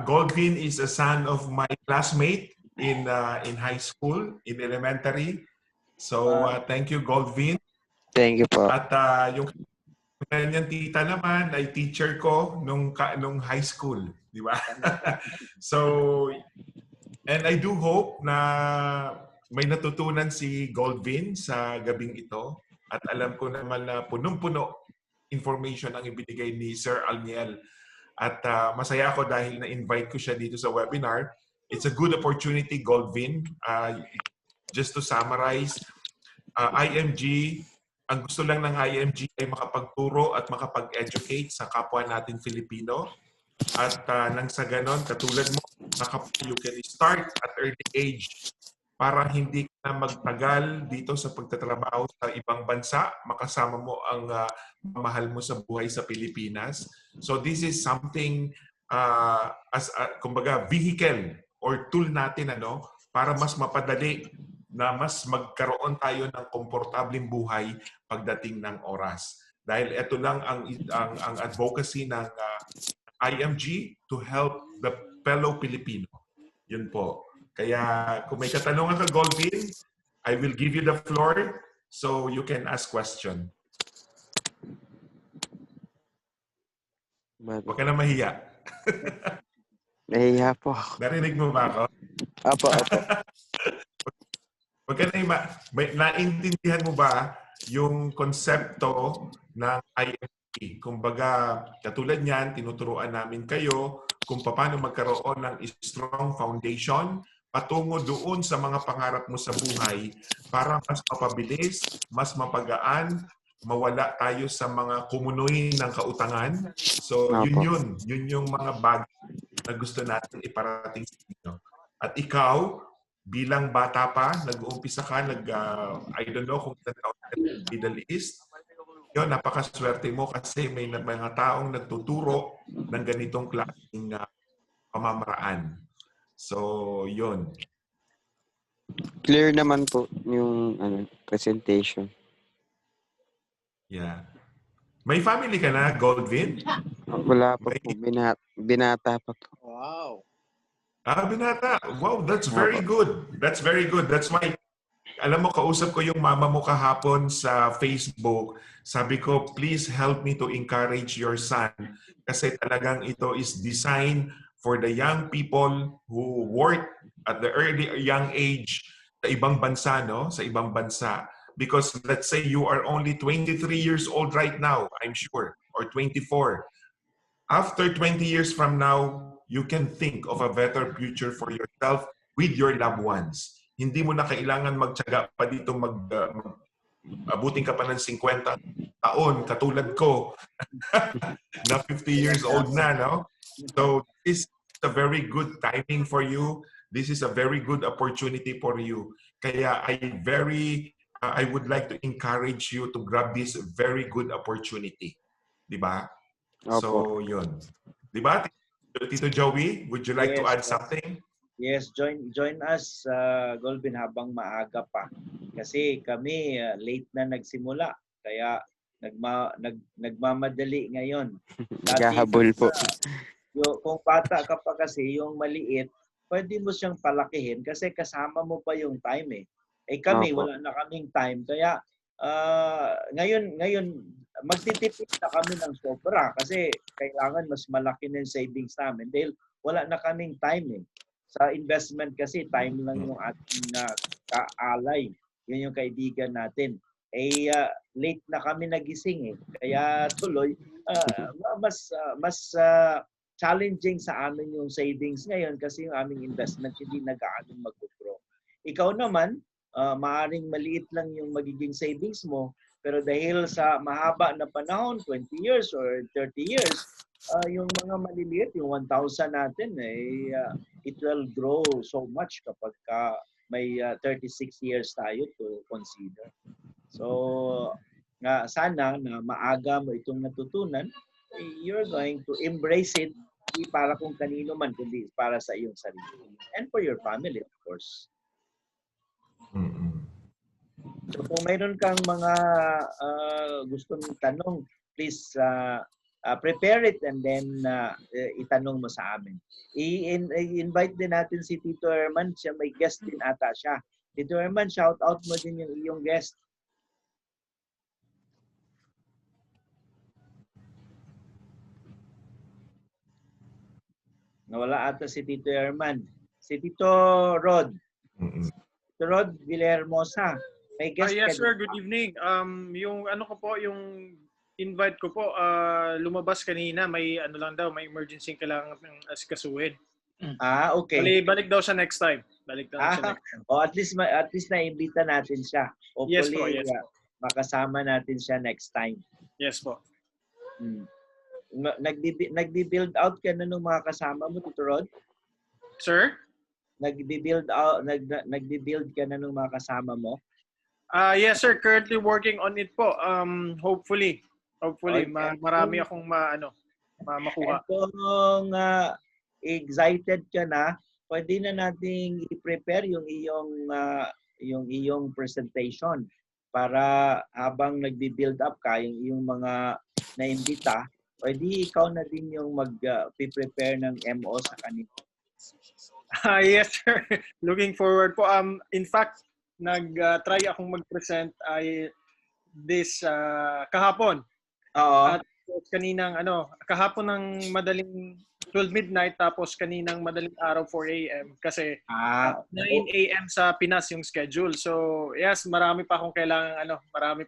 Goldvin is a son of my classmate in high school, in elementary. So thank you, Goldvin. Thank you po. At yung kanyang tita naman ay teacher ko nung high school, di ba? So, and I do hope na may natutunan si Goldvin sa gabing ito. At alam ko naman na punong-puno information ang ibinigay ni Sir Arniel. At masaya ako dahil na-invite ko siya dito sa webinar. It's a good opportunity, Goldvin. Just to summarize, IMG, ang gusto lang ng IMG ay makapagturo at makapag-educate sa kapwa natin Filipino. At nang sa ganon, katulad mo, you can start at early age para hindi ka na magtagal dito sa pagtatrabaho sa ibang bansa, makasama mo ang mahal mo sa buhay sa Pilipinas. So this is something kumbaga vehicle or tool natin para mas mapadali na mas magkaroon tayo ng komportableng buhay pagdating ng oras. Dahil ito lang ang advocacy ng IMG to help the fellow Filipino. Yun po. Kaya kung may katanungan ka, Goldvin, I will give you the floor so you can ask question. Huwag ka na mahiya. Nahiya po. Narinig mo ba ako? Apo. Huwag ka na naintindihan mo ba yung konsepto ng IMG? Kumbaga, katulad niyan, tinuturuan namin kayo kung paano magkaroon ng strong foundation patungo doon sa mga pangarap mo sa buhay para mas mapabilis, mas mapagaan, mawala tayo sa mga kumunoy ng kautangan. So, yun yung mga bagay na gusto natin iparating sa inyo. At ikaw, bilang bata pa, nag-uumpisa ka, I don't know kung Middle East, yun, napakaswerte mo kasi may mga taong nagtuturo ng ganitong klaseng pamamaraan. So, yun. Clear naman po yung presentation. Yeah. May family ka na, Goldvin? Wala pa po. Binata pa po. Wow. Binata. Wow, that's very good. That's very good. That's why, alam mo, kausap ko yung mama mo kahapon sa Facebook. Sabi ko, please help me to encourage your son. Kasi talagang ito is designed for the young people who work at the early young age sa ibang bansa, Sa ibang bansa. Because let's say you are only 23 years old right now, I'm sure, or 24. After 20 years from now, you can think of a better future for yourself with your loved ones. Hindi mo na kailangan magtiyaga pa dito abutin ka pa ng 50 taon, katulad ko, na 50 years old na, So, this is a very good timing for you. This is a very good opportunity for you. Kaya I would like to encourage you to grab this very good opportunity. Diba? So, yun. Diba? Tito Joey, would you like to add something? Yes, join us, Goldvin, habang maaga pa. Kasi kami late na nagsimula. Kaya nagmamadali ngayon. Naghahabol po. Kung bata ka pa kasi, yung maliit, pwede mo siyang palakihin kasi kasama mo pa yung time eh. Kami, wala na kaming time. Kaya ngayon magtitipid na kami ng sobra kasi kailangan mas malaki ng savings namin dahil wala na kaming time Sa investment kasi, time lang yung ating kaalay. Yan yung kaibigan natin. late na kami nagising eh. Kaya tuloy, mas challenging sa amin yung savings ngayon kasi yung aming investment hindi nag-aanong mag-grow. Ikaw naman, maaring maliit lang yung magiging savings mo, pero dahil sa mahaba na panahon, 20 years or 30 years, yung mga maliliit, yung 1,000 natin, it will grow so much kapag may 36 years tayo to consider. So, sana na maaga mo itong natutunan, you're going to embrace it, hindi para kung kanino man, kundi para sa iyong sarili. And for your family, of course. So kung mayroon kang mga gustong tanong, please prepare it and then itanong mo sa amin. I-invite din natin si Tito Herman, siya may guest din ata siya. Tito Herman, shout out mo din yung iyong guest. Nawala ata si Tito Herman. Si Tito Rod. Tito Rod Villahermosa. May guest Yes sir, good evening. Yung ano ko po, yung invite ko po, lumabas kanina, may ano lang daw, may emergency kailangan ng asikasuhin. Okay. Balik daw siya next time. Balik daw siya next time. At least na-imbita natin siya. Hopefully, Yes po. makasama natin siya next time. Yes po. Nagbi-build out ka na ng mga kasama mo, Tito Rod? Sir? Nagbi-build ka na ng mga kasama mo? Yes sir, currently working on it po. Hopefully Okay. marami akong makuha. Kung excited ka na, pwede na nating i-prepare yung iyong presentation para habang nagbi-build up ka yung iyong mga naimbita, pwede ikaw na din yung mag-prepare ng MO sa kanila. Yes sir, looking forward po. In fact, nag-try akong mag-present this kahapon. Oo. At kahapon ng madaling 12 midnight tapos kaninang madaling araw 4 a.m. kasi 9 a.m. sa Pinas yung schedule. So, yes, marami pa kailangang aralin.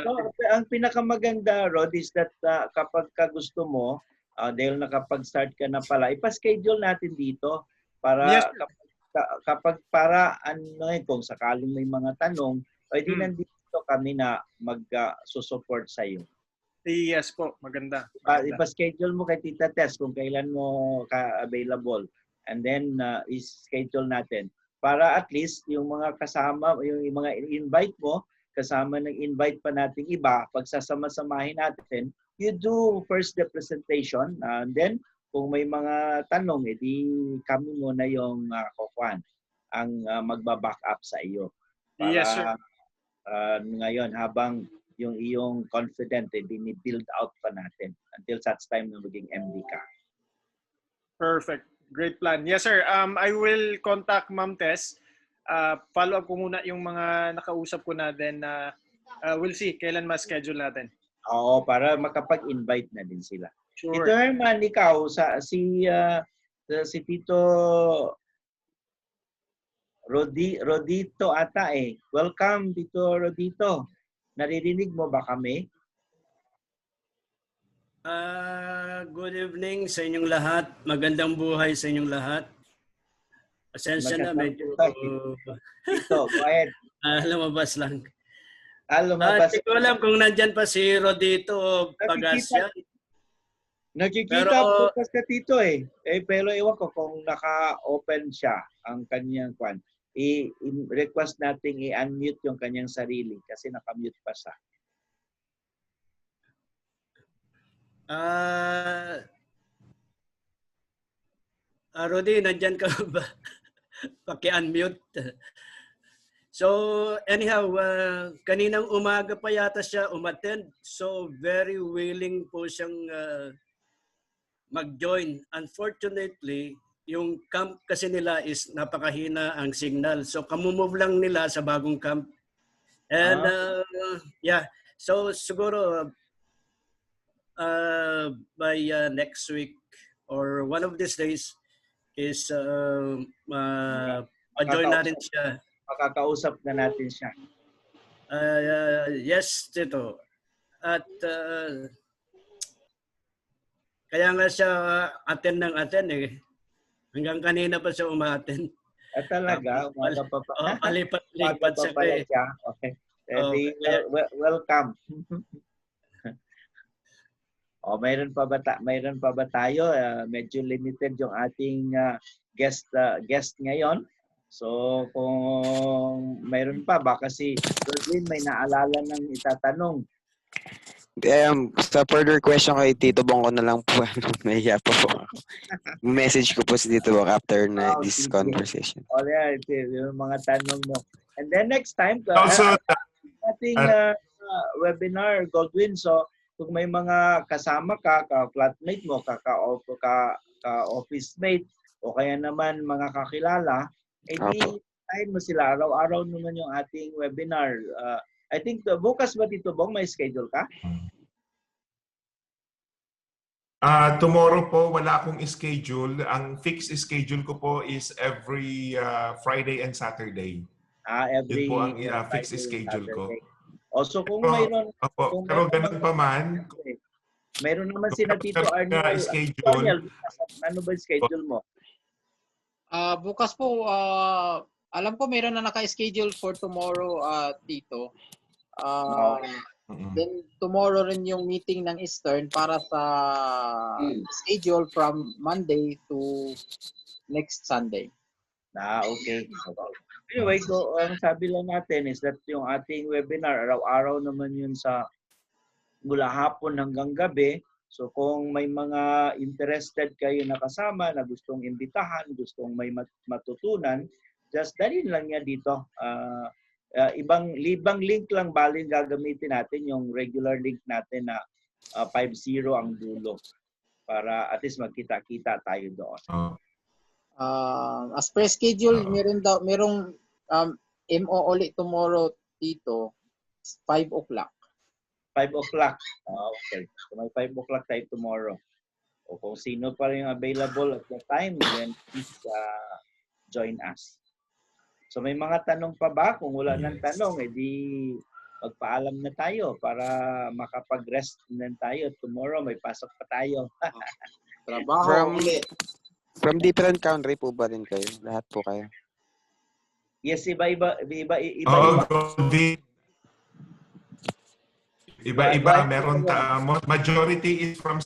So, ang pinakamaganda, Rod, is that kapag gusto mo, dahil nakapag-start ka na pala, ipa-schedule natin dito para Yes, kung sakaling may mga tanong, pwede nandito kami na mag-support sa iyo. Yes po, maganda. Ipa-schedule mo kay Tita Tess kung kailan mo ka-available. And then, i-schedule natin. Para at least yung mga kasama, yung mga invite mo, kasama ng invite pa nating iba, pagsasama-samahin natin, you do first the presentation, and then, kung may mga tanong, edi kami muna yung ang magbaback up sa iyo. Para, yes, sir. Ngayon, habang yung iyong confident, bini-build out pa natin until such time na maging MD ka. Perfect. Great plan. Yes, sir. I will contact Ma'am Tess. Follow up ko muna yung mga nakausap ko na, then we'll see kailan ma-schedule natin. Oo, para makapag-invite na din sila. Sure. Tito Herman, ikaw, si Tito Rodito ata eh. Welcome, Tito Rodito. Naririnig mo ba kami? Good evening sa inyong lahat. Magandang buhay sa inyong lahat. Asensya na, medyo Ito, go ahead. lumabas lang. Lumabas. Hindi ko alam kung nandyan pa si Rodito o Pagasya. Nakikita po kasi Tito eh. Pero ewan ko kung naka-open siya ang kanyang kwan. I-request nating i-unmute yung kanyang sarili kasi naka-mute pa siya. Rodi, nandyan ka ba? Paki-unmute. So, anyhow, kaninang umaga pa yata siya umattend. So, very willing po siyang mag-join. Unfortunately, yung camp kasi nila is napakahina ang signal. So, kamumove lang nila sa bagong camp. And, yeah. So, siguro, by next week or one of these days is ma-join natin siya. Makakausap na natin siya. Yes, Tito. At kaya nga siya attend ng attend eh. Hanggang kanina pa siya umattend. At talaga, umaga pa Oh, palipat-lipat pa siya pala eh. siya. Okay. Oh, Edi, kaya- welcome. Mayroon pa ba tayo? Medyo limited yung ating guest ngayon. So kung mayroon pa, baka si Rodwin may naalala ng itatanong. Sa further question kay Tito Bong ko na lang po, nahiya pa po ako. Message ko po si Tito Bong after na this Sige. conversation. Alright, yung mga tanong mo. And then next time, Also, ating webinar, Goldwin. So, kung may mga kasama ka, ka-flatmate mo, ka-office mate, o kaya naman mga kakilala, di tayo mo sila. Araw-araw naman yung ating webinar. I think bukas ba, Tito Bong, may schedule ka? Tomorrow po, wala akong schedule. Ang fixed schedule ko po is every Friday and Saturday. Every Yun po ang fixed Friday, schedule ko. So kung mayroon... Pero ganun pa man. Mayroon naman sila Tito Arnold. Schedule. Ano ba yung schedule mo? Bukas po, alam ko mayroon na naka-schedule for tomorrow, Tito. Then tomorrow rin yung meeting ng Eastern para sa schedule from Monday to next Sunday. Okay. Anyway, ang sabi lang natin is that yung ating webinar, araw-araw naman yun sa mula hapon hanggang gabi. So kung may mga interested kayo na kasama na gustong imbitahan, gustong may matutunan, just dalhin lang niya dito. Ibang link lang balin gagamitin natin yung regular link natin na 50 ang dulo para at least magkita-kita tayo doon. As per schedule, merong MO ulit tomorrow dito 5 o'clock. 5 o'clock. Okay. So may 5 o'clock tayo tomorrow. O kung sino pa rin yung available at the time, then please join us. So may mga tanong pa ba? Kung wala ng tanong, edi magpaalam na tayo para makapag-rest na tayo. Tomorrow may pasok pa tayo. Trabaho. From different country po ba rin kayo? Lahat po kayo? Yes, iba-iba. Iba-iba. Meron majority is from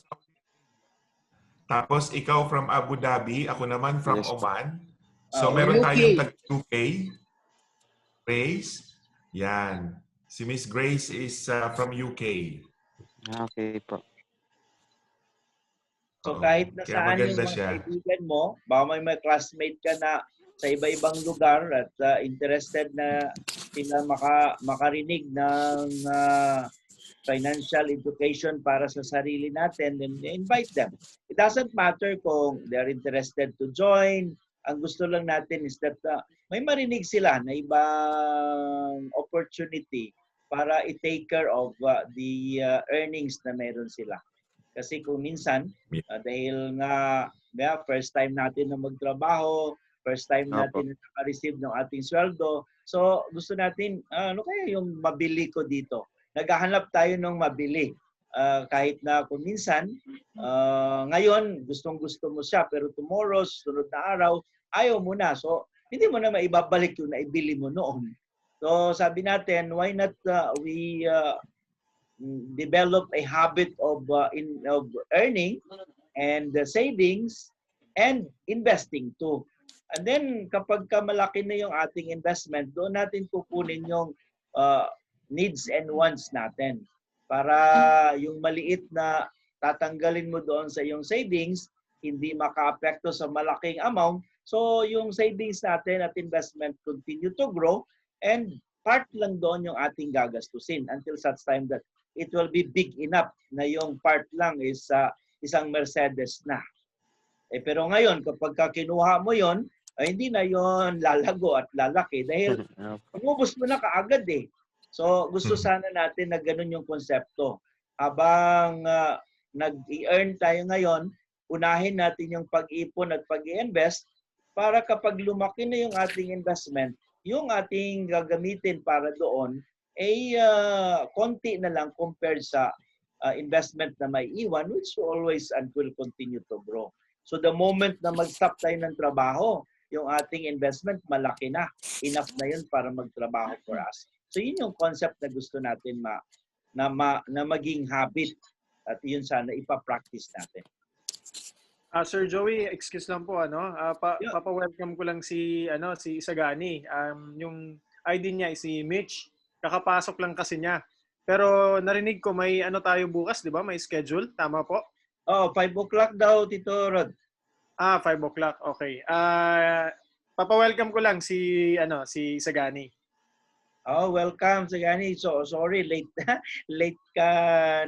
tapos ikaw from Abu Dhabi, ako naman from Oman. So meron tayong tag-UK. Grace. Yan. Si Miss Grace is from UK. Okay po. So kahit na saan yung mga kaibigan mo, baka may classmate ka na sa iba-ibang lugar at interested na sila makarinig ng financial education para sa sarili natin, then invite them. It doesn't matter kung they're interested to join. Ang gusto lang natin is that may marinig sila na ibang opportunity para i-take care of the earnings na meron sila. Kasi kung minsan, dahil nga first time natin na magtrabaho, first time natin na naka-receive ng ating sweldo, so gusto natin, ano kaya yung mabili ko dito? Naghahanap tayo ng mabili. Kahit na kung minsan, ngayon gustong-gusto mo siya, pero tomorrow, sunod na araw, ayaw mo na. So, hindi mo na maibabalik yung naibili mo noon. So, sabi natin, why not we develop a habit of earning and savings and investing too. And then, kapag malaki na yung ating investment, doon natin kukunin yung needs and wants natin. Para yung maliit na tatanggalin mo doon sa yung savings, hindi maka-apekto sa malaking amount. So yung savings natin at investment continue to grow and part lang doon yung ating gagastusin until such time that it will be big enough na yung part lang is isang Mercedes na. Pero ngayon, kapag kinuha mo yon, hindi na yon lalago at lalaki dahil umubos mo na kaagad eh. So, gusto sana natin na ganun yung konsepto. Habang nag-i-earn tayo ngayon, unahin natin yung pag-ipon at pag-i-invest para kapag lumaki na yung ating investment, yung ating gagamitin para doon konti na lang compared sa investment na may iwan, which always and will continue to grow. So the moment na mag-stop tayo ng trabaho, yung ating investment malaki na. Enough na yun para magtrabaho for us. So yun yung concept na gusto natin na maging habit. At yun sana ipa-practice natin. Sir Joey, excuse lang po Yeah. papa-welcome ko lang si Isagani. Yung ID niya si Mitch. Kakapasok lang kasi niya. Pero narinig ko may tayo bukas, 'di ba? May schedule, tama po? Oh, 5 o'clock daw, Tito Rod. 5 o'clock. Okay. Papa-welcome ko lang si Isagani. Oh, welcome, Sagani. So, sorry, late ka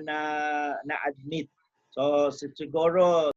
na admit. So, siguro